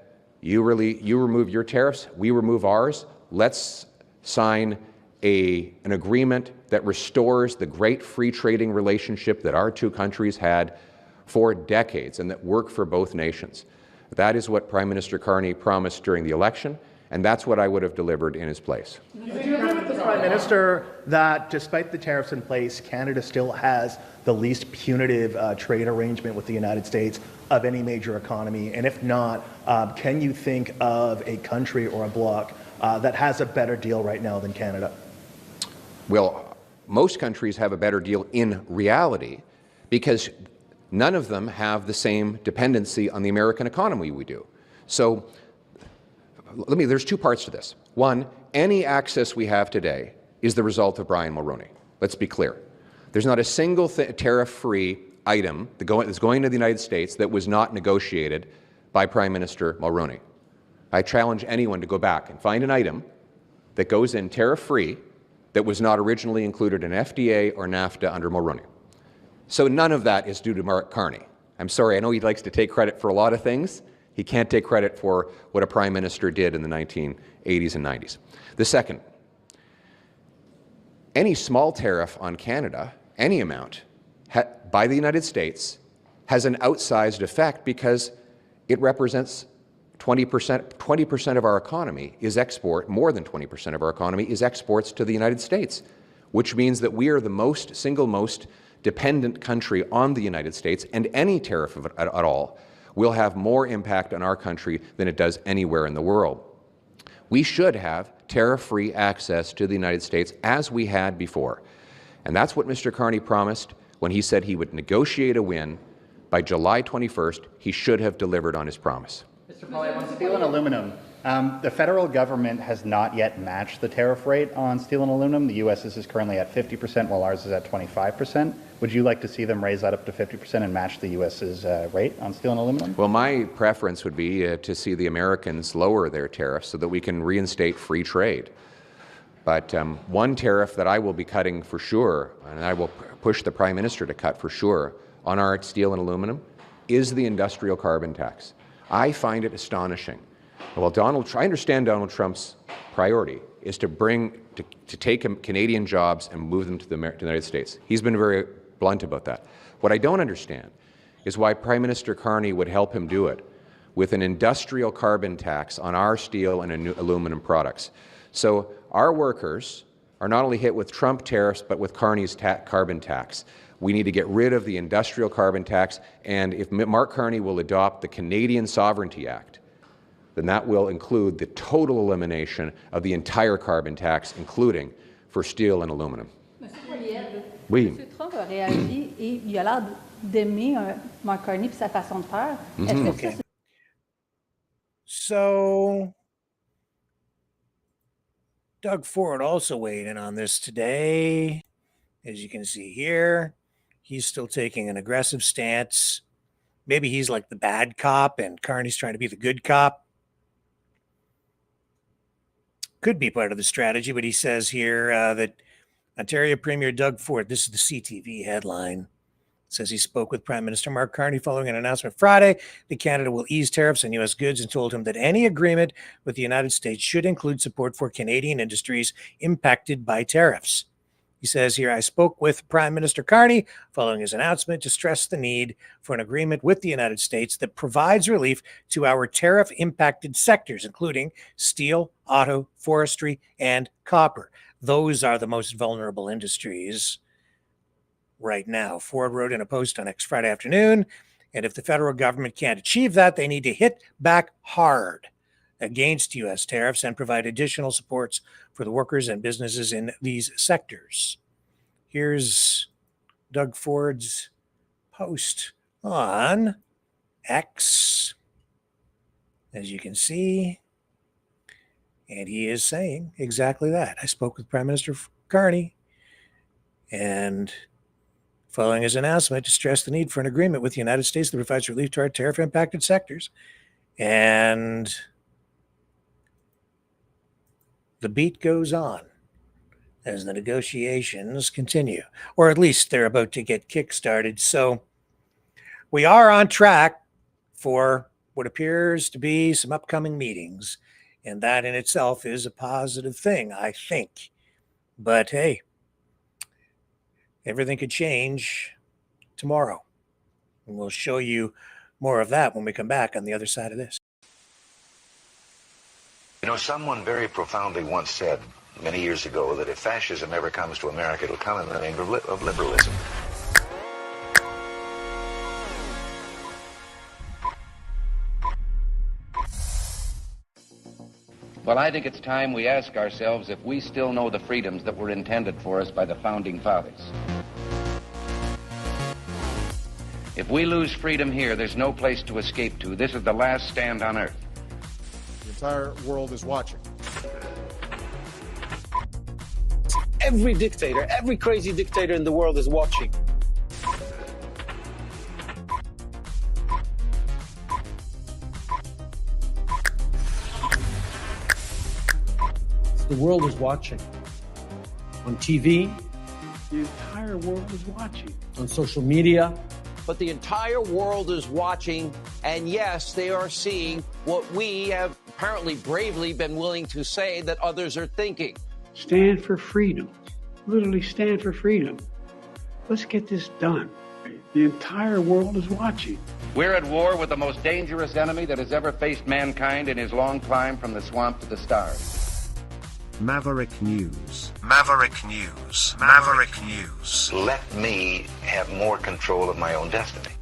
you remove your tariffs, we remove ours, let's sign an agreement that restores the great free trading relationship that our two countries had for decades and that worked for both nations. That is what Prime Minister Carney promised during the election, and that's what I would have delivered in his place. Do you agree with the Prime Minister that despite the tariffs in place, Canada still has the least punitive trade arrangement with the United States of any major economy? And if not, can you think of a country or a bloc that has a better deal right now than Canada? Well, most countries have a better deal in reality because none of them have the same dependency on the American economy we do. So there's two parts to this. One, any access we have today is the result of Brian Mulroney. Let's be clear. There's not a single tariff-free item that's going to the United States that was not negotiated by Prime Minister Mulroney. I challenge anyone to go back and find an item that goes in tariff-free that was not originally included in FDA or NAFTA under Mulroney. So none of that is due to Mark Carney. I'm sorry, I know he likes to take credit for a lot of things. He can't take credit for what a Prime Minister did in the 1980s and 90s. The second, any small tariff on Canada, any amount, by the United States, has an outsized effect because it represents 20% of our economy is export, more than 20% of our economy is exports to the United States, which means that we are the single most dependent country on the United States, and any tariff at all will have more impact on our country than it does anywhere in the world. We should have tariff-free access to the United States as we had before. And that's what Mr. Carney promised. when he said he would negotiate a win by July 21st. He should have delivered on his promise. Mr. Poilievre, on steel and aluminum, the federal government has not yet matched the tariff rate on steel and aluminum. The U.S.'s is currently at 50%, while ours is at 25%. Would you like to see them raise that up to 50% and match the U.S.'s rate on steel and aluminum? Well, my preference would be to see the Americans lower their tariffs so that we can reinstate free trade. But one tariff that I will be cutting for sure, and I will push the Prime Minister to cut for sure, on our steel and aluminum, is the industrial carbon tax. I find it astonishing. Well, I understand Donald Trump's priority is to take Canadian jobs and move them to the United States. He's been very blunt about that. What I don't understand is why Prime Minister Carney would help him do it with an industrial carbon tax on our steel and aluminum products. So our workers are not only hit with Trump tariffs, but with Carney's carbon tax. We need to get rid of the industrial carbon tax, and if Mark Carney will adopt the Canadian Sovereignty Act, then that will include the total elimination of the entire carbon tax, including for steel and aluminum. Oui. M. Trump a réagi et il a l'air d'aimer Mark Carney et sa façon de faire. Okay. So, Doug Ford also weighed in on this today. As you can see here, he's still taking an aggressive stance. Maybe he's like the bad cop and Carney's trying to be the good cop. Could be part of the strategy, but he says here that Ontario Premier Doug Ford, this is the CTV headline, says he spoke with Prime Minister Mark Carney following an announcement Friday that Canada will ease tariffs on U.S. goods and told him that any agreement with the United States should include support for Canadian industries impacted by tariffs. He says here, I spoke with Prime Minister Carney following his announcement to stress the need for an agreement with the United States that provides relief to our tariff-impacted sectors, including steel, auto, forestry, and copper. Those are the most vulnerable industries right now. Ford wrote in a post on X Friday afternoon, and if the federal government can't achieve that, they need to hit back hard against U.S. tariffs and provide additional supports for the workers and businesses in these sectors. Here's Doug Ford's post on X, as you can see, and he is saying exactly that. I spoke with Prime Minister Carney, and following his announcement to stress the need for an agreement with the United States that provides relief to our tariff-impacted sectors, and the beat goes on as the negotiations continue, or at least they're about to get kick-started. So we are on track for what appears to be some upcoming meetings, and that in itself is a positive thing, I think. But hey, everything could change tomorrow, and we'll show you more of that when we come back on the other side of this. You know, someone very profoundly once said many years ago that if fascism ever comes to America, it'll come in the name of liberalism. Well, I think it's time we ask ourselves if we still know the freedoms that were intended for us by the Founding Fathers. If we lose freedom here, there's no place to escape to. This is the last stand on earth. The entire world is watching. Every dictator, every crazy dictator in the world is watching. The world is watching. On TV, the entire world is watching. On social media. But the entire world is watching, and yes, they are seeing what we have apparently bravely been willing to say that others are thinking. Stand for freedom. Literally stand for freedom. Let's get this done. The entire world is watching. We're at war with the most dangerous enemy that has ever faced mankind in his long climb from the swamp to the stars. Maverick News. Maverick News. Maverick News. Let me have more control of my own destiny.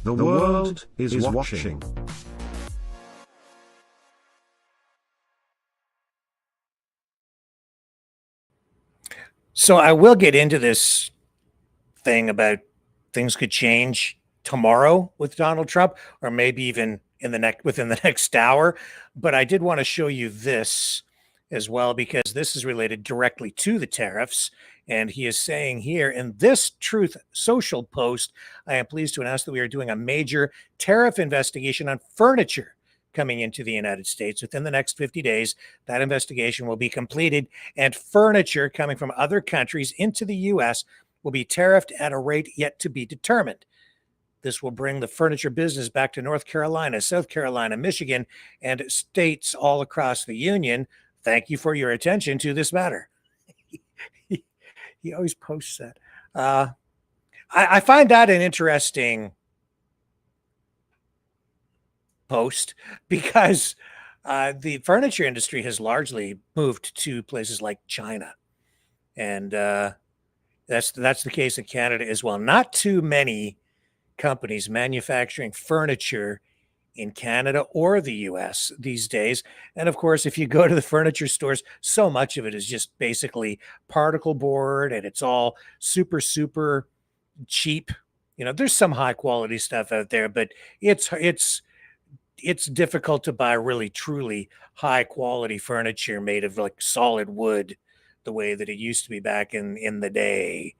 The world is watching. So I will get into this thing about things could change tomorrow with Donald Trump, or maybe even within the next hour. But I did want to show you this as well, because this is related directly to the tariffs. And he is saying here in this Truth Social post, I am pleased to announce that we are doing a major tariff investigation on furniture coming into the United States. Within the next 50 days, that investigation will be completed, and furniture coming from other countries into the U.S. will be tariffed at a rate yet to be determined. This will bring the furniture business back to North Carolina, South Carolina, Michigan, and states all across the union. Thank you for your attention to this matter. He always posts that. I find that an interesting post, because the furniture industry has largely moved to places like China. And that's the case in Canada as well. Not too many companies manufacturing furniture in Canada or the US these days. And of course, if you go to the furniture stores, so much of it is just basically particle board, and it's all super, super cheap. You know, there's some high quality stuff out there, but it's difficult to buy really truly high quality furniture made of like solid wood the way that it used to be back in the day.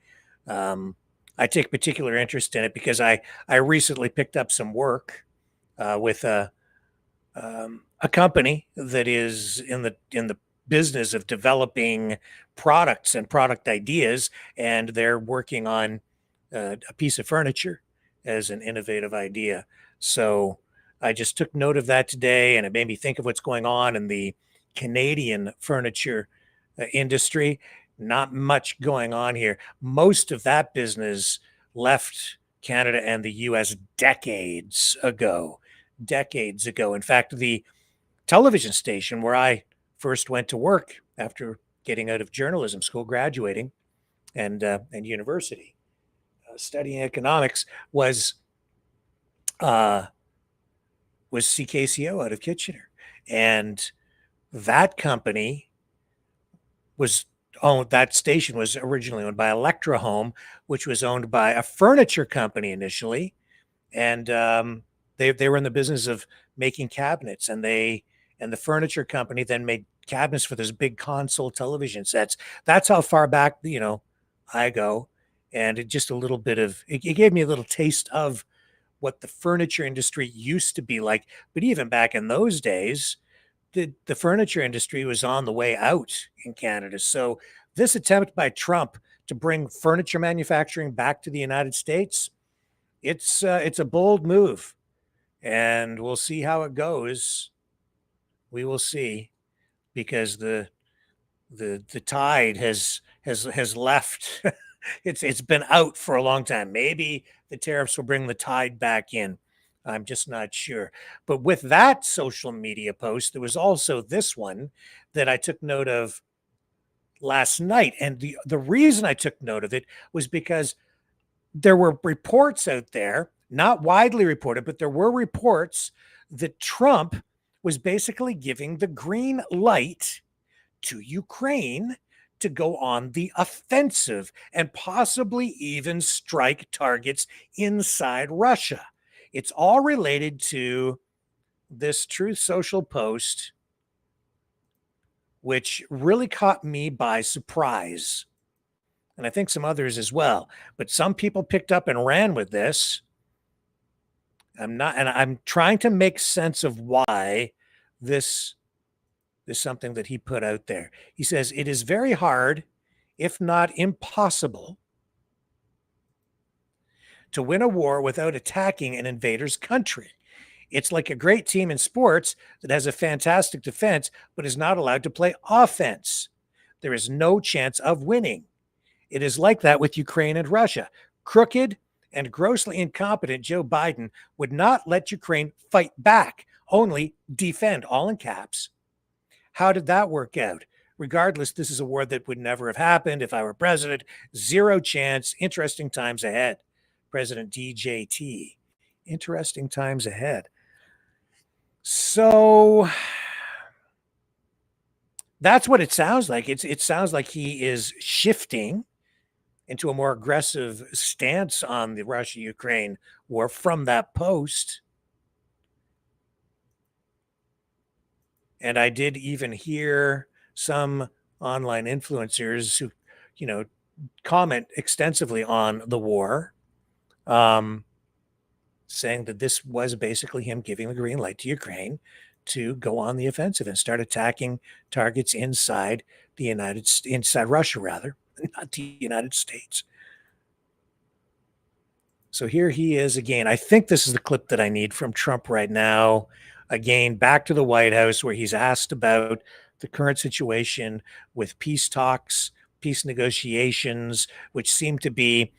I take particular interest in it because I recently picked up some work with a company that is in the business of developing products and product ideas, and they're working on a piece of furniture as an innovative idea. So I just took note of that today, and it made me think of what's going on in the Canadian furniture industry. Not much going on here. Most of that business left Canada and the US decades ago. In fact, the television station where I first went to work after getting out of journalism school, graduating, and university, studying economics, was CKCO out of Kitchener. And that company that station was originally owned by Electra Home, which was owned by a furniture company initially. And they were in the business of making cabinets, and the furniture company then made cabinets for those big console television sets. That's how far back, I go. And it just a little bit of, it gave me a little taste of what the furniture industry used to be like. But even back in those days, the furniture industry was on the way out in Canada. So this attempt by Trump to bring furniture manufacturing back to the United States, it's a bold move, and we'll see how it goes. We will see, because the tide has left. It's been out for a long time. Maybe the tariffs will bring the tide back in. I'm just not sure. But with that social media post, there was also this one that I took note of last night. And the reason I took note of it was because there were reports out there, not widely reported, but there were reports that Trump was basically giving the green light to Ukraine to go on the offensive and possibly even strike targets inside Russia. It's all related to this Truth Social post, which really caught me by surprise. And I think some others as well. But some people picked up and ran with this. I'm trying to make sense of why this is something that he put out there. He says, it is very hard, if not impossible, to win a war without attacking an invader's country. It's like a great team in sports that has a fantastic defense, but is not allowed to play offense. There is no chance of winning. It is like that with Ukraine and Russia. Crooked and grossly incompetent Joe Biden would not let Ukraine fight back, only defend, all in caps. How did that work out? Regardless, this is a war that would never have happened if I were president. Zero chance. Interesting times ahead. President DJT. Interesting times ahead. So that's what it sounds like. It sounds like he is shifting into a more aggressive stance on the Russia-Ukraine war from that post. And I did even hear some online influencers who, comment extensively on the war, saying that this was basically him giving the green light to Ukraine to go on the offensive and start attacking targets inside inside Russia, rather, not the United States. So here he is again. I think this is the clip that I need from Trump right now. Again, back to the White House, where he's asked about the current situation with peace talks, peace negotiations, which seem to be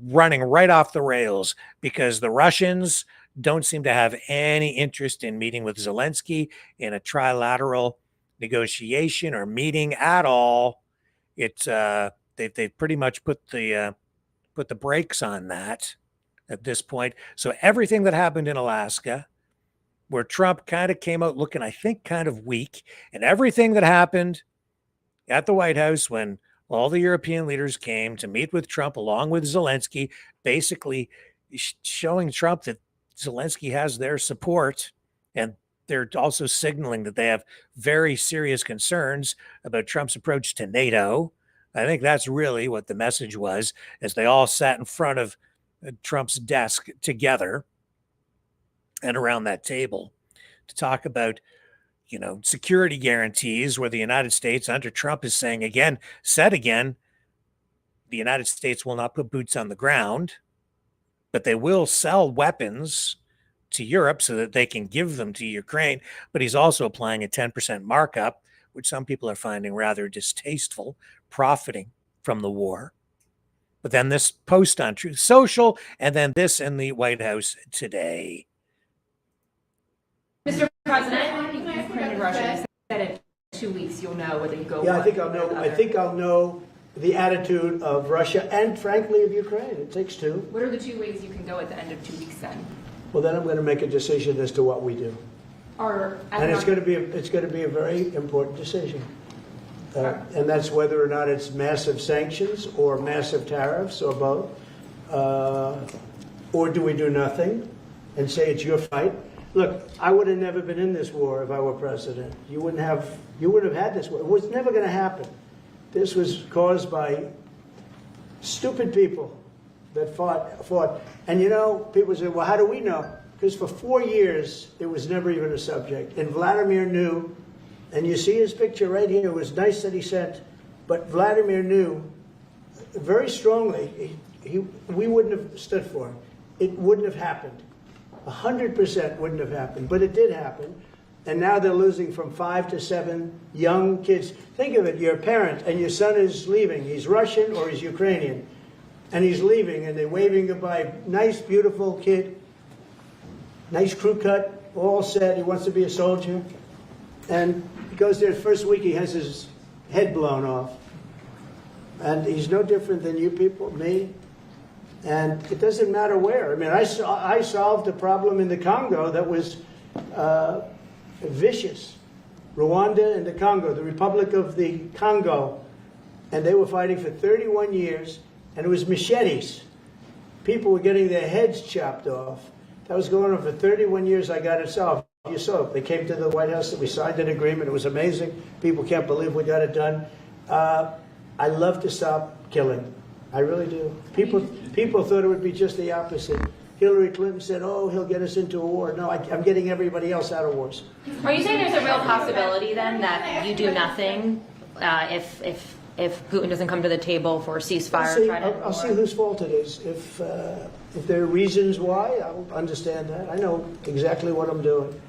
running right off the rails because the Russians don't seem to have any interest in meeting with Zelensky in a trilateral negotiation or meeting at all. It's they've pretty much put the brakes on that at this point. So everything that happened in Alaska, where Trump kind of came out looking, I think, kind of weak, and everything that happened at the White House when all the European leaders came to meet with Trump along with Zelensky, basically showing Trump that Zelensky has their support, and they're also signaling that they have very serious concerns about Trump's approach to NATO. I think that's really what the message was, as they all sat in front of Trump's desk together and around that table to talk about, security guarantees, where the United States under Trump is saying said again, the United States will not put boots on the ground, but they will sell weapons to Europe so that they can give them to Ukraine. But he's also applying a 10% markup, which some people are finding rather distasteful, profiting from the war. But then this post on Truth Social, and then this in the White House today. Mr. President, Ukraine and Russia said in 2 weeks you'll know whether you go. Yeah, I think I'll know. I think I'll know the attitude of Russia and, frankly, of Ukraine. It takes two. What are the 2 ways you can go at the end of 2 weeks then? Well, then I'm going to make a decision as to what we do. And it's going to be a very important decision. And that's whether or not it's massive sanctions or massive tariffs or both. Or do we do nothing and say it's your fight? Look, I would have never been in this war if I were president. You wouldn't have had this war. It was never going to happen. This was caused by stupid people that fought. And people say, well, how do we know? Because for 4 years, it was never even a subject. And Vladimir knew, and you see his picture right here. It was nice that he sent, but Vladimir knew very strongly we wouldn't have stood for him. It wouldn't have happened. 100% wouldn't have happened, but it did happen. And now they're losing from 5 to 7 young kids. Think of it, you're a parent and your son is leaving. He's Russian or he's Ukrainian. And he's leaving and they're waving goodbye. Nice, beautiful kid. Nice crew cut, all set. He wants to be a soldier. And he goes there the first week, he has his head blown off. And he's no different than you people, me. And it doesn't matter where. I mean, I solved a problem in the Congo that was vicious. Rwanda and the Congo, the Republic of the Congo. And they were fighting for 31 years, and it was machetes. People were getting their heads chopped off. That was going on for 31 years. I got it solved. You saw it. They came to the White House, and we signed an agreement. It was amazing. People can't believe we got it done. I love to stop killing. I really do. People thought it would be just the opposite. Hillary Clinton said, oh, he'll get us into a war. No, I'm getting everybody else out of wars. Are you saying there's a real possibility then that you do nothing if Putin doesn't come to the table for a ceasefire? I'll see whose fault it is. If there are reasons why, I'll understand that. I know exactly what I'm doing.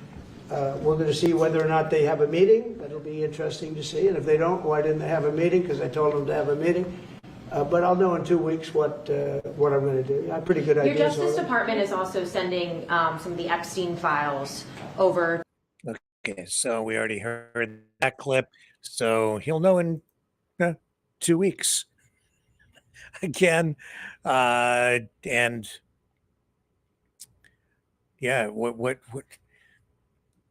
We're going to see whether or not they have a meeting. That'll be interesting to see. And if they don't, why didn't they have a meeting? Because I told them to have a meeting. But I'll know in 2 weeks what I'm going to do. I have pretty good ideas. Your Justice Department is also sending some of the Epstein files over. Okay, so we already heard that clip. So he'll know in 2 weeks. Again, and yeah, what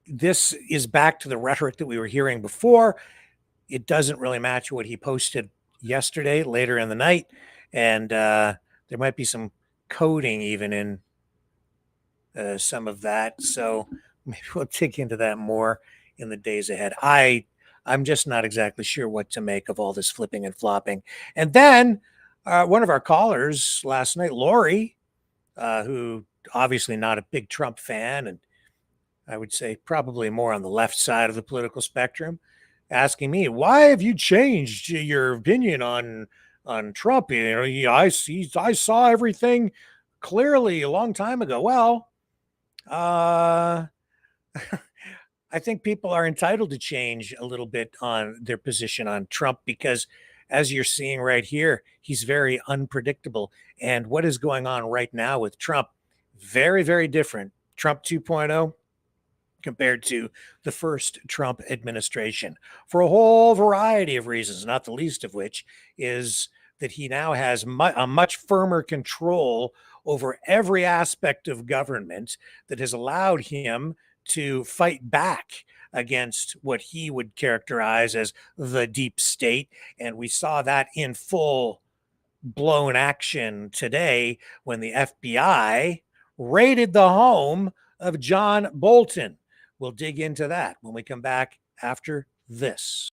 this is back to the rhetoric that we were hearing before. It doesn't really match what he posted yesterday, later in the night, And there might be some coding even in some of that. So maybe we'll dig into that more in the days ahead. I'm just not exactly sure what to make of all this flipping and flopping. And then one of our callers last night, Lori, who obviously not a big Trump fan, and I would say probably more on the left side of the political spectrum, asking me, why have you changed your opinion on Trump? I saw everything clearly a long time ago. Well, I think people are entitled to change a little bit on their position on Trump because, as you're seeing right here, he's very unpredictable. And what is going on right now with Trump, very, very different. Trump 2.0 compared to the first Trump administration for a whole variety of reasons, not the least of which is that he now has a much firmer control over every aspect of government that has allowed him to fight back against what he would characterize as the deep state. And we saw that in full blown action today when the FBI raided the home of John Bolton. We'll dig into that when we come back after this.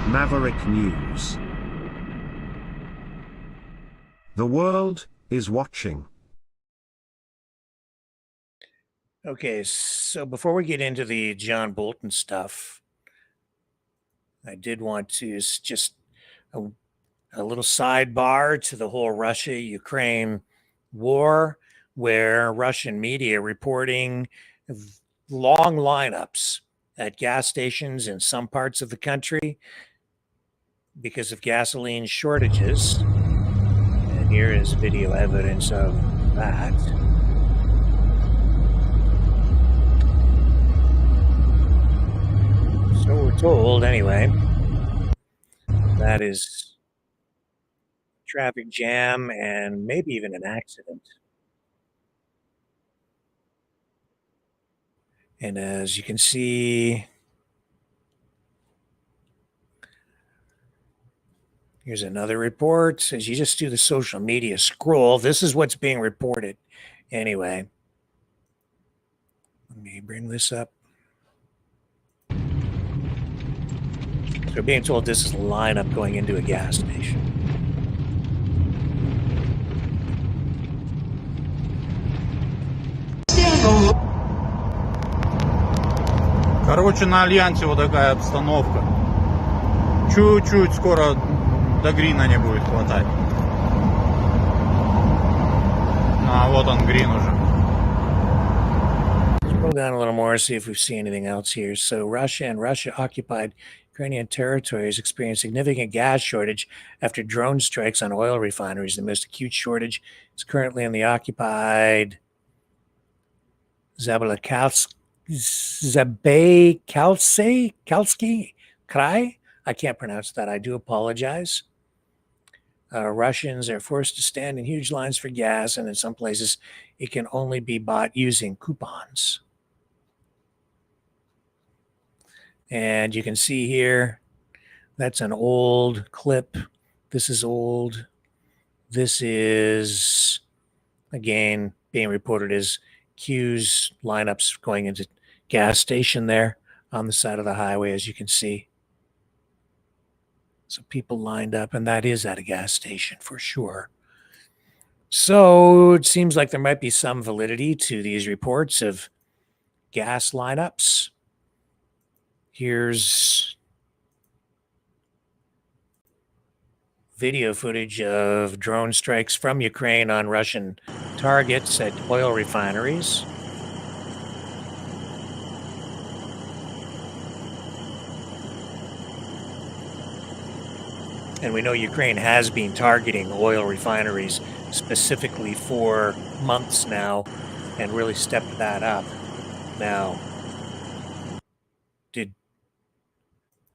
Maverick News. The world is watching. Okay, so before we get into the John Bolton stuff, I did want to just a little sidebar to the whole Russia-Ukraine war, where Russian media reporting long lineups at gas stations in some parts of the country because of gasoline shortages. And here is video evidence of that. So we're told, anyway. That is traffic jam and maybe even an accident. And as you can see, here's another report. As you just do the social media scroll, this is what's being reported. Anyway, let me bring this up. So we're being told this is a lineup going into a gas station. Короче, на Альянсе вот такая обстановка. Чуть-чуть скоро до грина не будет хватать. А вот он, грин уже. Scroll down a little more, see if we see anything else here. So Russia and Russia-occupied Ukrainian territories experienced significant gas shortage after drone strikes on oil refineries. The most acute shortage is currently in the occupied Zabaykalsky Krai. I can't pronounce that. I do apologize. Russians are forced to stand in huge lines for gas, and in some places it can only be bought using coupons. And you can see here, that's an old clip. This is old. This is, again, being reported as queues, lineups going into gas station there on the side of the highway, as you can see. So people lined up, and that is at a gas station for sure. So it seems like there might be some validity to these reports of gas lineups. Here's video footage of drone strikes from Ukraine on Russian targets at oil refineries. And we know Ukraine has been targeting oil refineries specifically for months now and really stepped that up. Now, did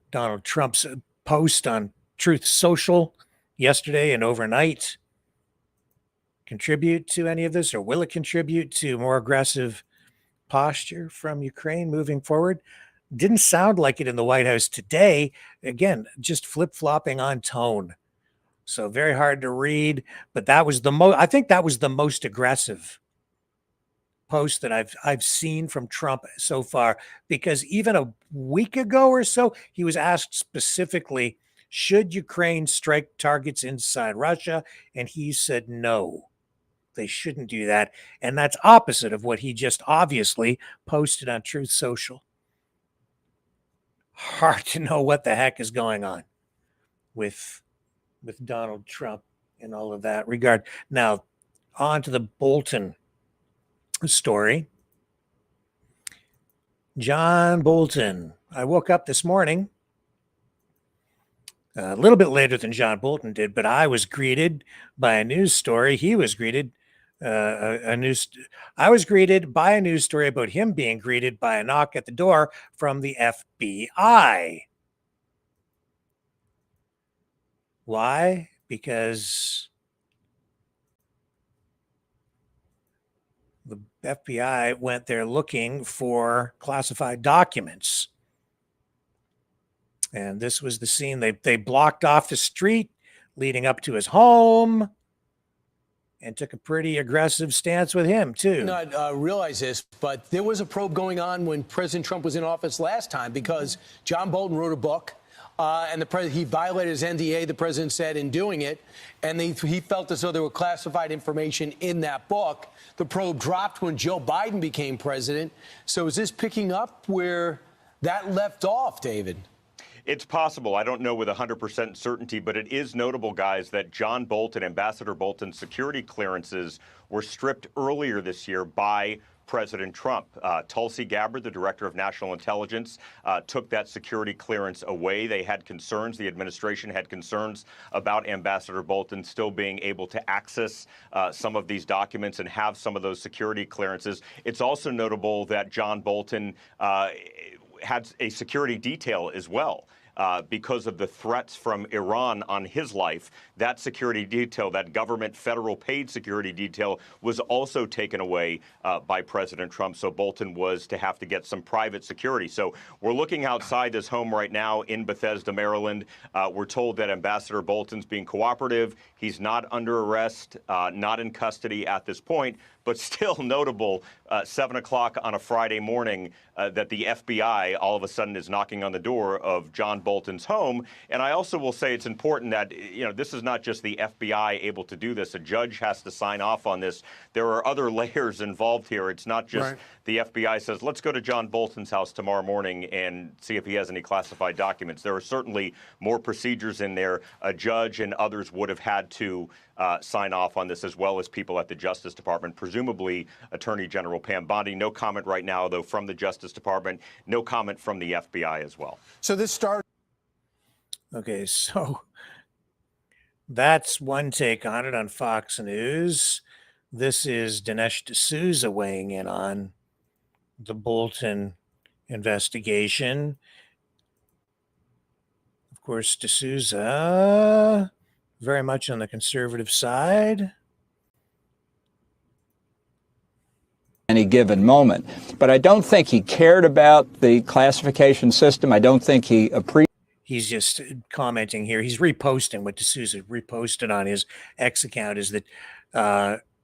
Donald Trump's post on Truth Social yesterday and overnight contribute to any of this, or will it contribute to more aggressive posture from Ukraine moving forward? Didn't sound like it in the White House today. Again, just flip-flopping on tone. So very hard to read, but that was the most, I think that was the most aggressive post that I've seen from Trump so far, because even a week ago or so, he was asked specifically, should Ukraine strike targets inside Russia? And he said, no, they shouldn't do that. And that's opposite of what he just obviously posted on Truth Social. Hard to know what the heck is going on with Donald Trump and all of that regard. Now, on to the Bolton story. John Bolton. I woke up this morning a little bit later than John Bolton did, but I was greeted by a news story. He was greeted I was greeted by a news story about him being greeted by a knock at the door from the FBI. Why? Because the FBI went there looking for classified documents. And this was the scene. They blocked off the street leading up to his home and took a pretty aggressive stance with him, too. Not realize this, but there was a probe going on when President Trump was in office last time, because John Bolton wrote a book, and he violated his NDA, the president said, in doing it, and he felt as though there were classified information in that book. The probe dropped when Joe Biden became president. So is this picking up where that left off, David? It's possible. I don't know with 100% certainty, but it is notable, guys, that John Bolton, Ambassador Bolton's security clearances were stripped earlier this year by President Trump. Tulsi Gabbard, the director of national intelligence, took that security clearance away. They had concerns. The administration had concerns about Ambassador Bolton still being able to access some of these documents and have some of those security clearances. It's also notable that John Bolton had a security detail as well. Because of the threats from Iran on his life. That security detail, that government federal paid security detail, was also taken away by President Trump. So Bolton was to have to get some private security. So we're looking outside this home right now in Bethesda, Maryland. We're told that Ambassador Bolton's being cooperative. He's not under arrest, not in custody at this point. But still notable, 7 o'clock on a Friday morning, that the FBI all of a sudden is knocking on the door of John Bolton's home. And I also will say it's important that, this is not just the FBI able to do this. A judge has to sign off on this. There are other layers involved here. It's not just the FBI says, let's go to John Bolton's house tomorrow morning and see if he has any classified documents. There are certainly more procedures in there. A judge and others would have had to sign off on this, as well as people at the Justice Department, presumably Attorney General Pam Bondi. No comment right now, though, from the Justice Department. No comment from the FBI as well. So this started. Okay, so that's one take on it on Fox News. This is Dinesh D'Souza weighing in on the Bolton investigation. Of course, D'Souza very much on the conservative side. Any given moment. But I don't think he cared about the classification system. I don't think he appreciated. He's just commenting here. He's reposting what D'Souza reposted on his X account, is that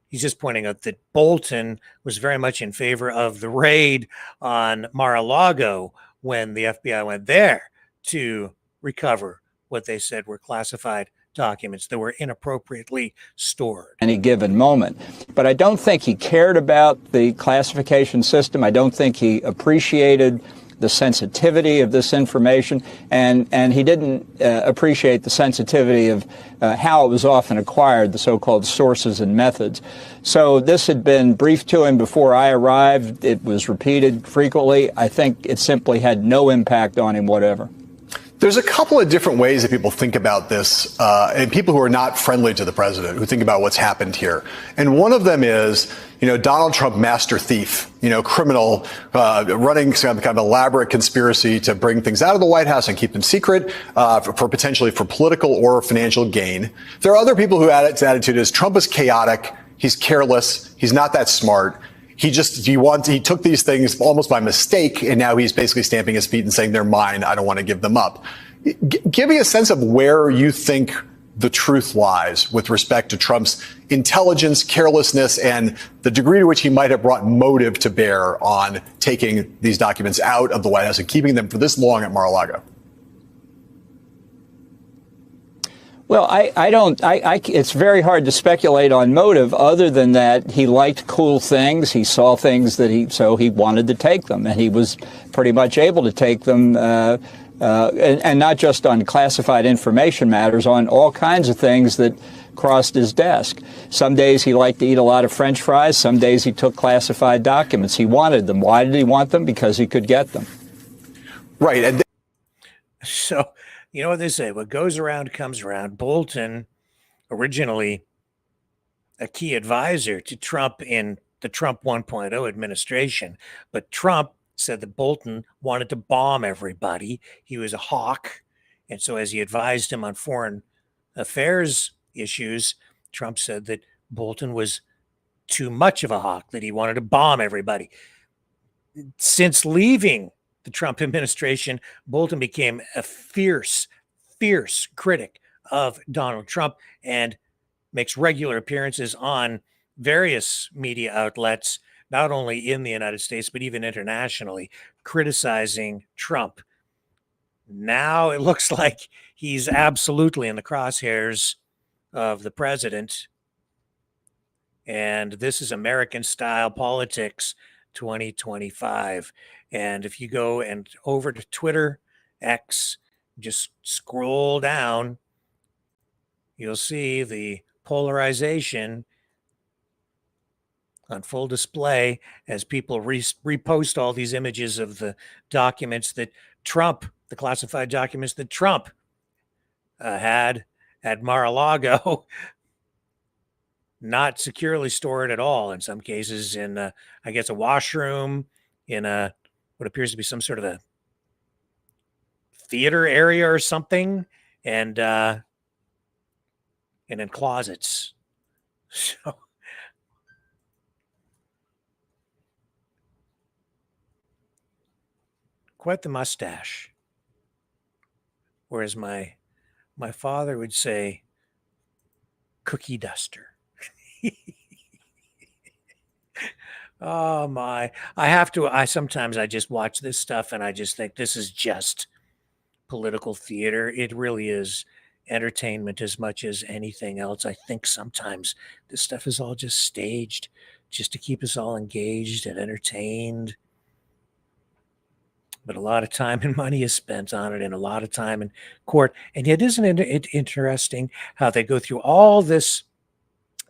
he's just pointing out that Bolton was very much in favor of the raid on Mar-a-Lago when the FBI went there to recover what they said were classified documents that were inappropriately stored. Any given moment. But I don't think he cared about the classification system. I don't think he appreciated the sensitivity of this information, and he didn't appreciate the sensitivity of how it was often acquired, the so-called sources and methods. So this had been briefed to him before I arrived. It was repeated frequently. I think it simply had no impact on him whatever. There's a couple of different ways that people think about this, and people who are not friendly to the president who think about what's happened here. And one of them is, Donald Trump, master thief, criminal, running some kind of elaborate conspiracy to bring things out of the White House and keep them secret for potentially for political or financial gain. There are other people who his attitude is Trump is chaotic. He's careless. He's not that smart. He took these things almost by mistake, and now he's basically stamping his feet and saying they're mine. I don't want to give them up. Give me a sense of where you think the truth lies with respect to Trump's intelligence, carelessness, and the degree to which he might have brought motive to bear on taking these documents out of the White House and keeping them for this long at Mar-a-Lago. Well, it's very hard to speculate on motive other than that he liked cool things. He saw things so he wanted to take them, and he was pretty much able to take them, and not just on classified information matters, on all kinds of things that crossed his desk. Some days he liked to eat a lot of French fries. Some days he took classified documents. He wanted them. Why did he want them? Because he could get them. Right. And so, you know what they say, what goes around comes around. Bolton, originally a key advisor to Trump in the Trump 1.0 administration, but Trump said that Bolton wanted to bomb everybody. He was a hawk. And so as he advised him on foreign affairs issues, Trump said that Bolton was too much of a hawk, that he wanted to bomb everybody. Since leaving the Trump administration, Bolton became a fierce critic of Donald Trump and makes regular appearances on various media outlets, not only in the United States, but even internationally, criticizing Trump. Now it looks like he's absolutely in the crosshairs of the president. And this is American-style politics 2025. And if you go over to Twitter, X, just scroll down, you'll see the polarization on full display as people repost all these images of the documents that Trump, the classified documents that Trump had at Mar-a-Lago, not securely stored at all. In some cases, in I guess a washroom, in what appears to be some sort of a theater area or something, and in closets. So quite the mustache. Whereas my father would say, cookie duster. Oh my. Sometimes I just watch this stuff and I just think this is just political theater. It really is entertainment as much as anything else. I think sometimes this stuff is all just staged just to keep us all engaged and entertained. But a lot of time and money is spent on it, and a lot of time in court. And yet, isn't it interesting how they go through all this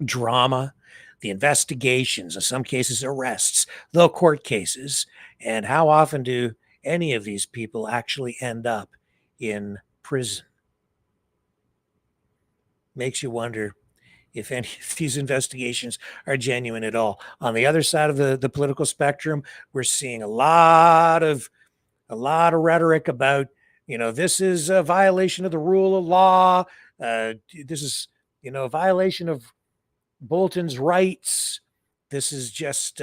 drama, the investigations, in some cases arrests, the court cases, and how often do any of these people actually end up in prison? Makes you wonder if any of these investigations are genuine at all. On the other side of the political spectrum, we're seeing a lot of rhetoric about, this is a violation of the rule of law. This is, a violation of Bolton's rights. This is just,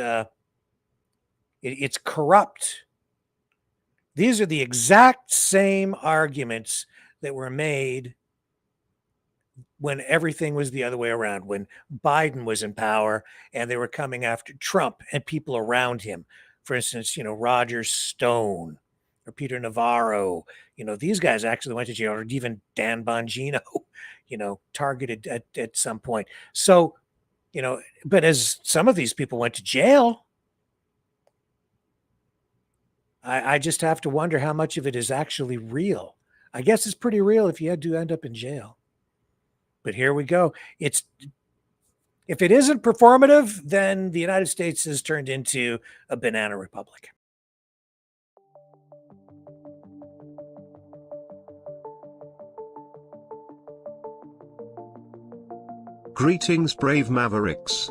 it's corrupt. These are the exact same arguments that were made when everything was the other way around, when Biden was in power and they were coming after Trump and people around him. For instance, Roger Stone or Peter Navarro. These guys actually went to jail, or even Dan Bongino, targeted at some point. So, but as some of these people went to jail, I just have to wonder how much of it is actually real. I guess it's pretty real if you had to end up in jail. But here we go. If it isn't performative, then the United States has turned into a banana republic. Greetings, brave Mavericks.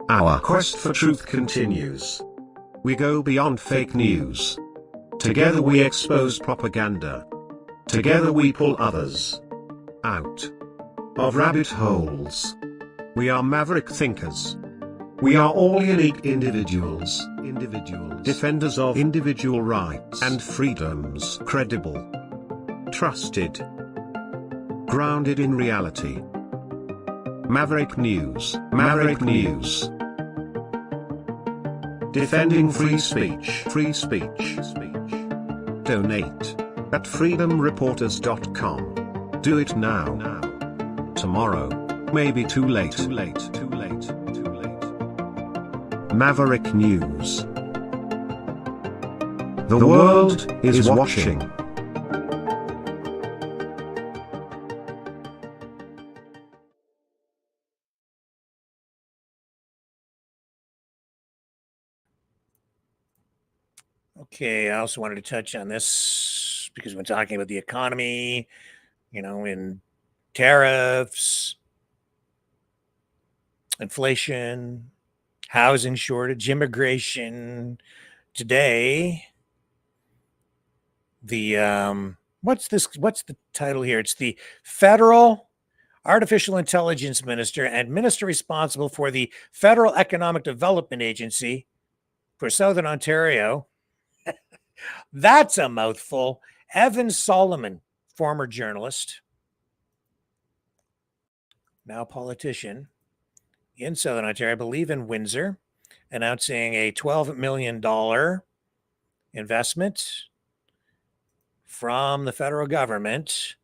Our quest for truth continues. We go beyond fake news. Together we expose propaganda. Together we pull others out of rabbit holes. We are maverick thinkers. We are all unique individuals, defenders of individual rights and freedoms, credible, trusted, grounded in reality. Maverick News, Maverick News. Defending free speech, Donate at freedomreporters.com. Do it now. Tomorrow may be too late. Maverick News. The world is watching. Okay, I also wanted to touch on this because we're talking about the economy, and tariffs, inflation, housing shortage, immigration. Today, the what's the title here? It's the Federal Artificial Intelligence Minister and Minister responsible for the Federal Economic Development Agency for Southern Ontario. That's a mouthful. Evan Solomon, former journalist, now politician in Southern Ontario, I believe in Windsor, announcing a $12 million investment from the federal government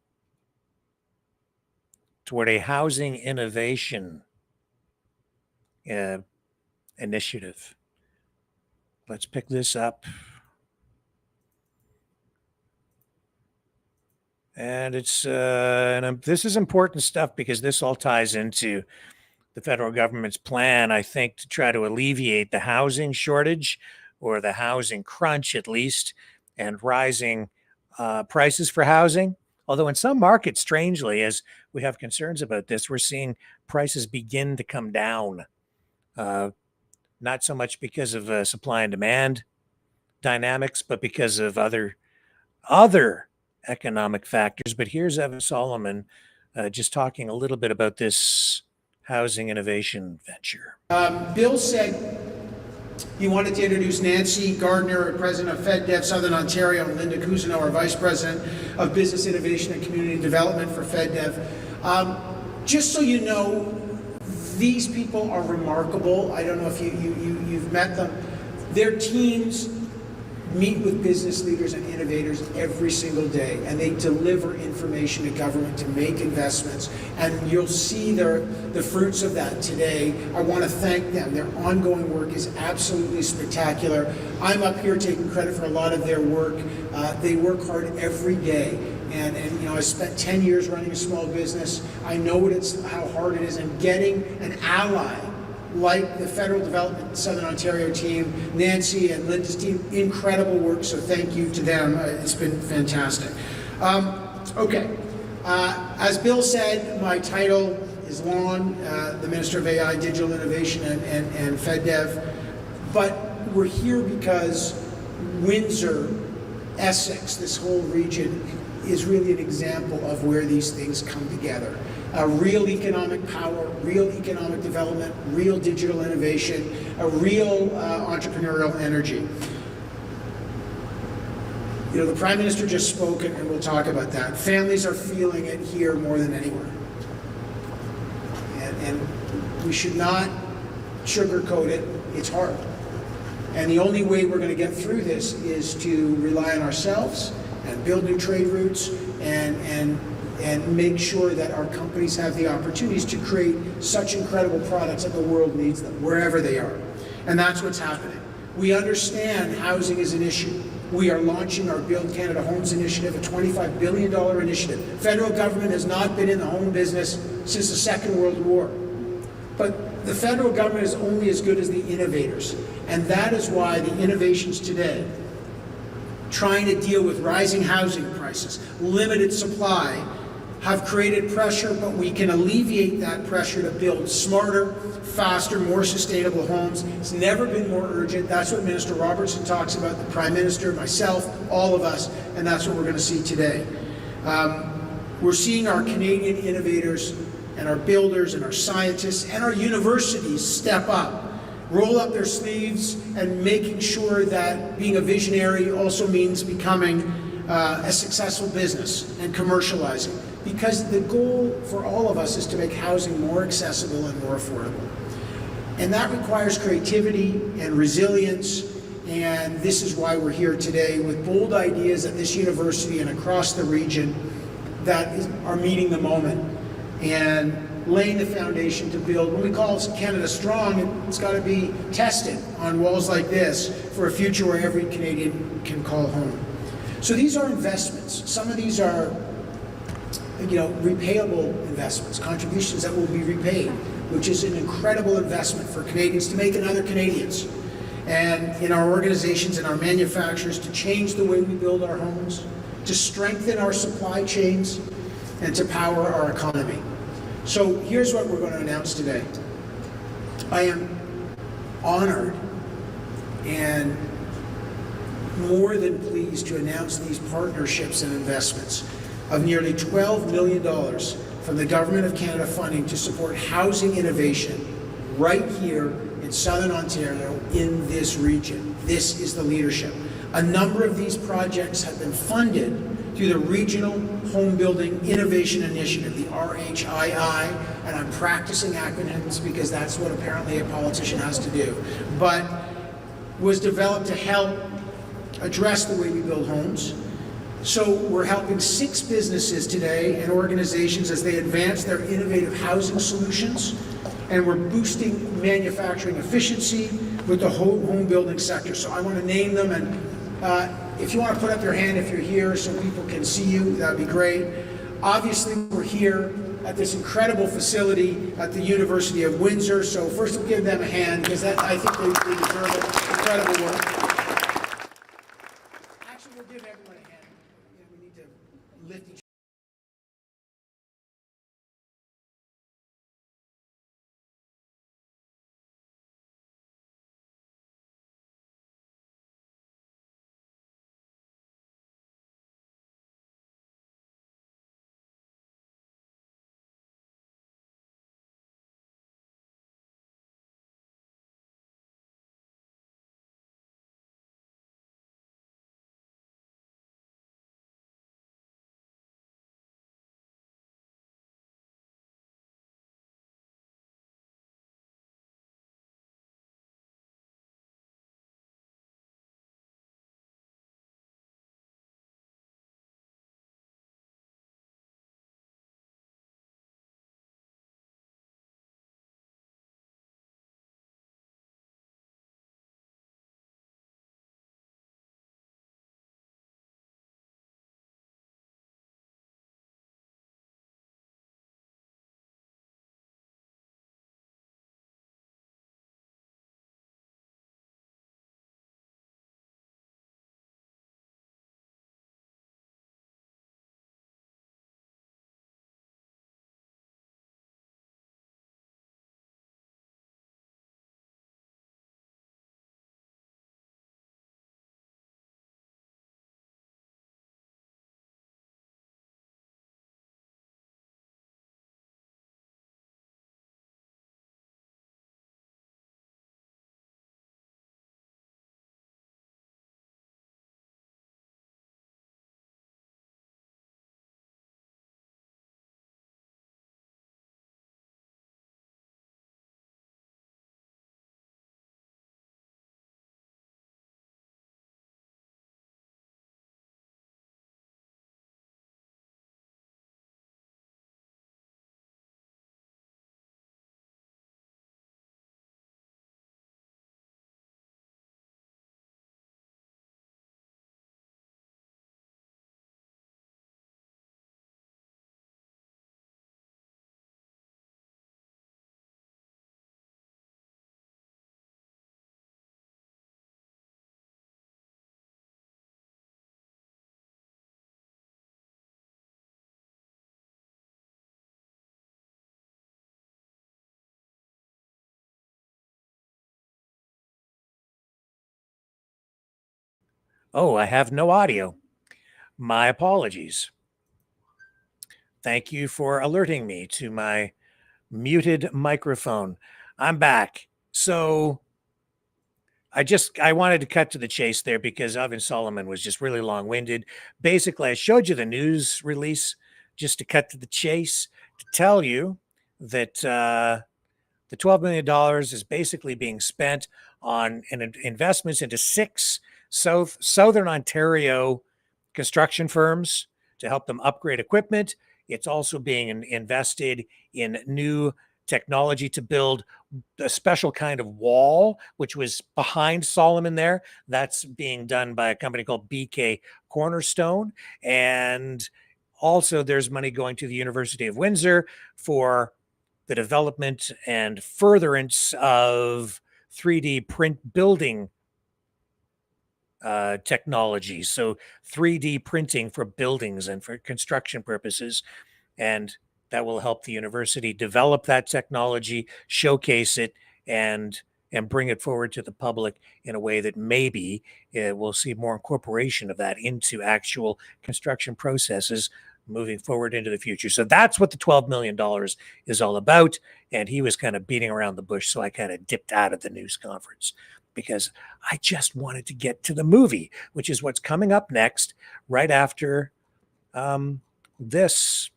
toward a housing innovation initiative. Let's pick this up. And this is important stuff because this all ties into the federal government's plan, I think, to try to alleviate the housing shortage or the housing crunch, at least, and rising prices for housing. Although in some markets, strangely, as we have concerns about this, we're seeing prices begin to come down. Not so much because of supply and demand dynamics, but because of other economic factors. But here's Evan Solomon just talking a little bit about this housing innovation venture. Bill said he wanted to introduce Nancy Gardner, President of FedDev Southern Ontario, and Linda Cousineau, our Vice President of Business Innovation and Community Development for FedDev. Just so you know, these people are remarkable. I don't know if you've met them. Their teams meet with business leaders and innovators every single day, and they deliver information to government to make investments, and you'll see the fruits of that today. I want to thank them. Their ongoing work is absolutely spectacular. I'm up here taking credit for a lot of their work. They work hard every day, and I spent 10 years running a small business. I know how hard it is, and getting an ally like the Federal Development Southern Ontario team, Nancy and Linda's team, incredible work, so thank you to them. It's been fantastic. Okay, as Bill said, my title is long, the Minister of AI, Digital Innovation and FedDev, but we're here because Windsor, Essex, this whole region is really an example of where these things come together. Real economic power, real economic development, real digital innovation, a real entrepreneurial energy. The Prime Minister just spoke, and we'll talk about that. Families are feeling it here more than anywhere. And we should not sugarcoat it. It's hard. And the only way we're going to get through this is to rely on ourselves and build new trade routes and make sure that our companies have the opportunities to create such incredible products that the world needs them, wherever they are. And that's what's happening. We understand housing is an issue. We are launching our Build Canada Homes Initiative, a $25 billion initiative. Federal government has not been in the home business since the Second World War. But the federal government is only as good as the innovators. And that is why the innovations today, trying to deal with rising housing prices, limited supply, have created pressure, but we can alleviate that pressure to build smarter, faster, more sustainable homes. It's never been more urgent. That's what Minister Robertson talks about, the Prime Minister, myself, all of us, and that's what we're going to see today. We're seeing our Canadian innovators and our builders and our scientists and our universities step up, roll up their sleeves, and making sure that being a visionary also means becoming a successful business and commercializing. Because the goal for all of us is to make housing more accessible and more affordable. And that requires creativity and resilience, and this is why we're here today with bold ideas at this university and across the region that are meeting the moment and laying the foundation to build. When we call Canada strong, it's got to be tested on walls like this for a future where every Canadian can call home. So these are investments. Some of these are repayable investments, contributions that will be repaid, which is an incredible investment for Canadians to make in other Canadians, and in our organizations and our manufacturers to change the way we build our homes, to strengthen our supply chains, and to power our economy. So here's what we're going to announce today. I am honored and more than pleased to announce these partnerships and investments of nearly $12 million from the Government of Canada funding to support housing innovation right here in Southern Ontario in this region. This is the leadership. A number of these projects have been funded through the Regional Home Building Innovation Initiative, the RHII, and I'm practicing acronyms because that's what apparently a politician has to do, but was developed to help address the way we build homes. So we're helping 6 businesses today and organizations as they advance their innovative housing solutions, and we're boosting manufacturing efficiency with the whole home building sector. So I want to name them, and if you want to put up your hand if you're here so people can see you, that'd be great. Obviously, we're here at this incredible facility at the University of Windsor, so first we'll give them a hand because I think they deserve it. Incredible work. Oh, I have no audio. My apologies. Thank you for alerting me to my muted microphone. I'm back. So I wanted to cut to the chase there because Evan Solomon was just really long-winded. Basically, I showed you the news release just to cut to the chase to tell you that the $12 million is basically being spent on investments into 6 Southern Ontario construction firms to help them upgrade equipment. It's also being invested in new technology to build a special kind of wall, which was behind Solomon there. That's being done by a company called BK Cornerstone. And also there's money going to the University of Windsor for the development and furtherance of 3D print building technology. So 3D printing for buildings and for construction purposes. And that will help the university develop that technology, showcase it, and bring it forward to the public in a way that maybe we'll see more incorporation of that into actual construction processes moving forward into the future. So that's what the $12 million is all about. And he was kind of beating around the bush. So I kind of dipped out of the news conference because I just wanted to get to the movie, which is what's coming up next, right after this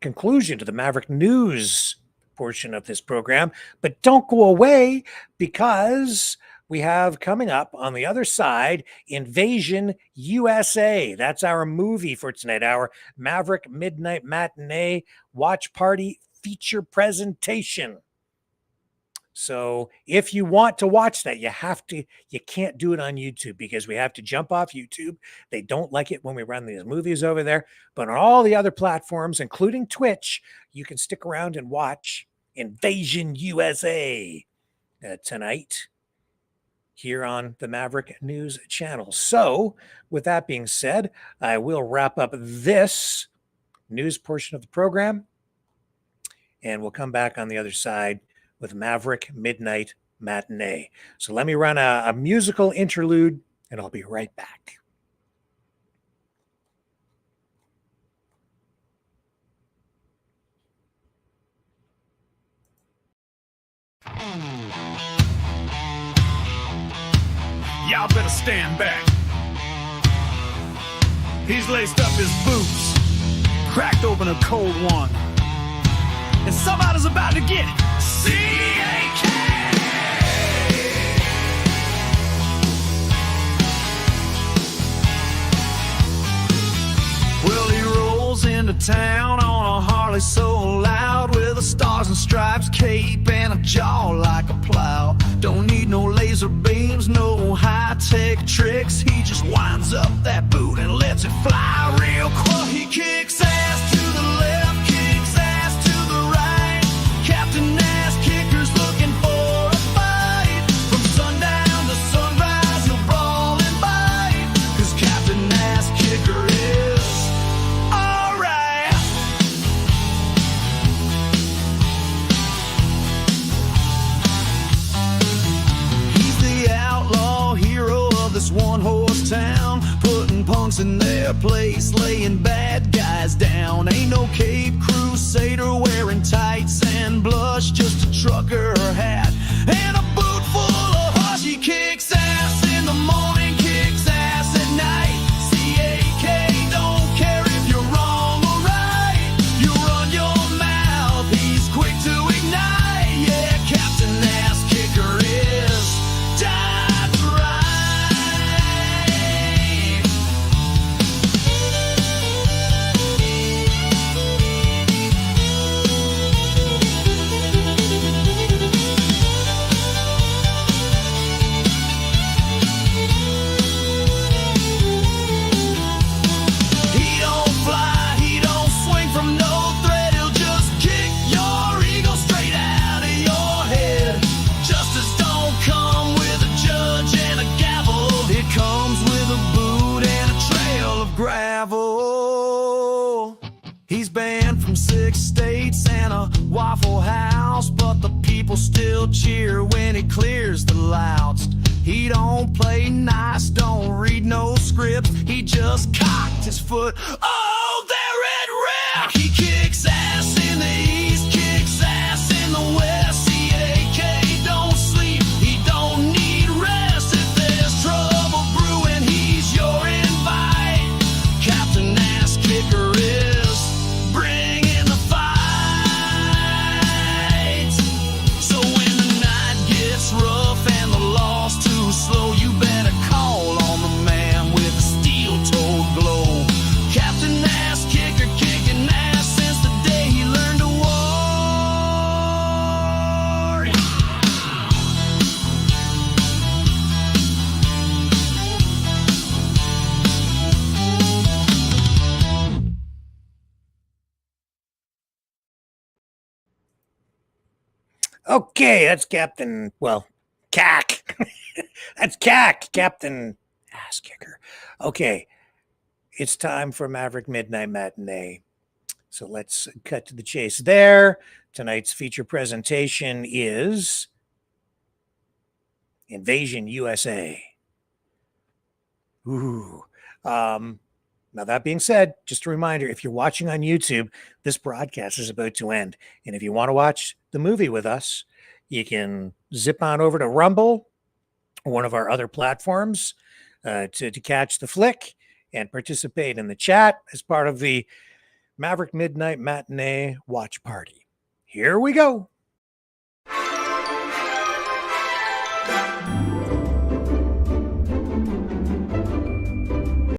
conclusion to the Maverick News portion of this program. But don't go away, because we have coming up on the other side, Invasion U.S.A. That's our movie for tonight, our Maverick Midnight Matinee Watch Party feature presentation. So if you want to watch that, you can't do it on YouTube because we have to jump off YouTube. They don't like it when we run these movies over there. But on all the other platforms, including Twitch, you can stick around and watch Invasion USA tonight here on the Maverick News channel. So with that being said, I will wrap up this news portion of the program, and we'll come back on the other side with Maverick Midnight Matinee. So let me run a musical interlude, and I'll be right back. Y'all better stand back. He's laced up his boots, cracked open a cold one, and somebody's about to get C-A-K. Well, he rolls into town on a Harley so loud, with a stars and stripes cape and a jaw like a plow. Don't need no laser beams, no high-tech tricks. He just winds up that boot and lets it fly real quick. He kicks ass to the left, kicks ass to the right. Captain Ass Kicker's looking for a fight. From sundown to sunrise, he'll brawl and bite, 'cause Captain Ass Kicker is alright. He's the outlaw hero of this one-horse town, putting punks in their place, laying bad guys down. Ain't no Cape Crusader wearing tights and blush, just a trucker hat and a boot full of hush. He kicks ass in the morning, kicks ass at night. C-A-K, don't care if you're wrong or right. You run your mouth, he's quick to ignite. Yeah, Captain Ass Kicker is dead right. He don't fly, he don't swing from no thread. He'll just kick your ego straight out of your head. Justice don't come with a judge and a gavel. It comes with a boot and a trail of gravel. He's banned from 6 states and a Waffle House, but the people still cheer when he clears the louts. He don't play nice, don't read no script. He just cocked his foot. Oh, they're at rip. He kicks ass in the east, kicks ass in the west. CAK don't sleep, he don't need rest. If there's trouble brewing, he's your invite. Captain Ass Kicker is bringing the fight. So when the night gets rough and the law's too slow, you better call on the man with a steel-toed glow. Captain Ass Kicker, kicking ass since the day he learned to war. Okay, that's Captain, well, CAC. That's CAC, Captain Ass Kicker. Okay, it's time for Maverick Midnight Matinee. So let's cut to the chase there. Tonight's feature presentation is Invasion USA. Ooh. Now, that being said, just a reminder, if you're watching on YouTube, this broadcast is about to end. And if you want to watch the movie with us, you can zip on over to Rumble, one of our other platforms, to catch the flick and participate in the chat as part of the Maverick Midnight Matinee watch party. Here we go.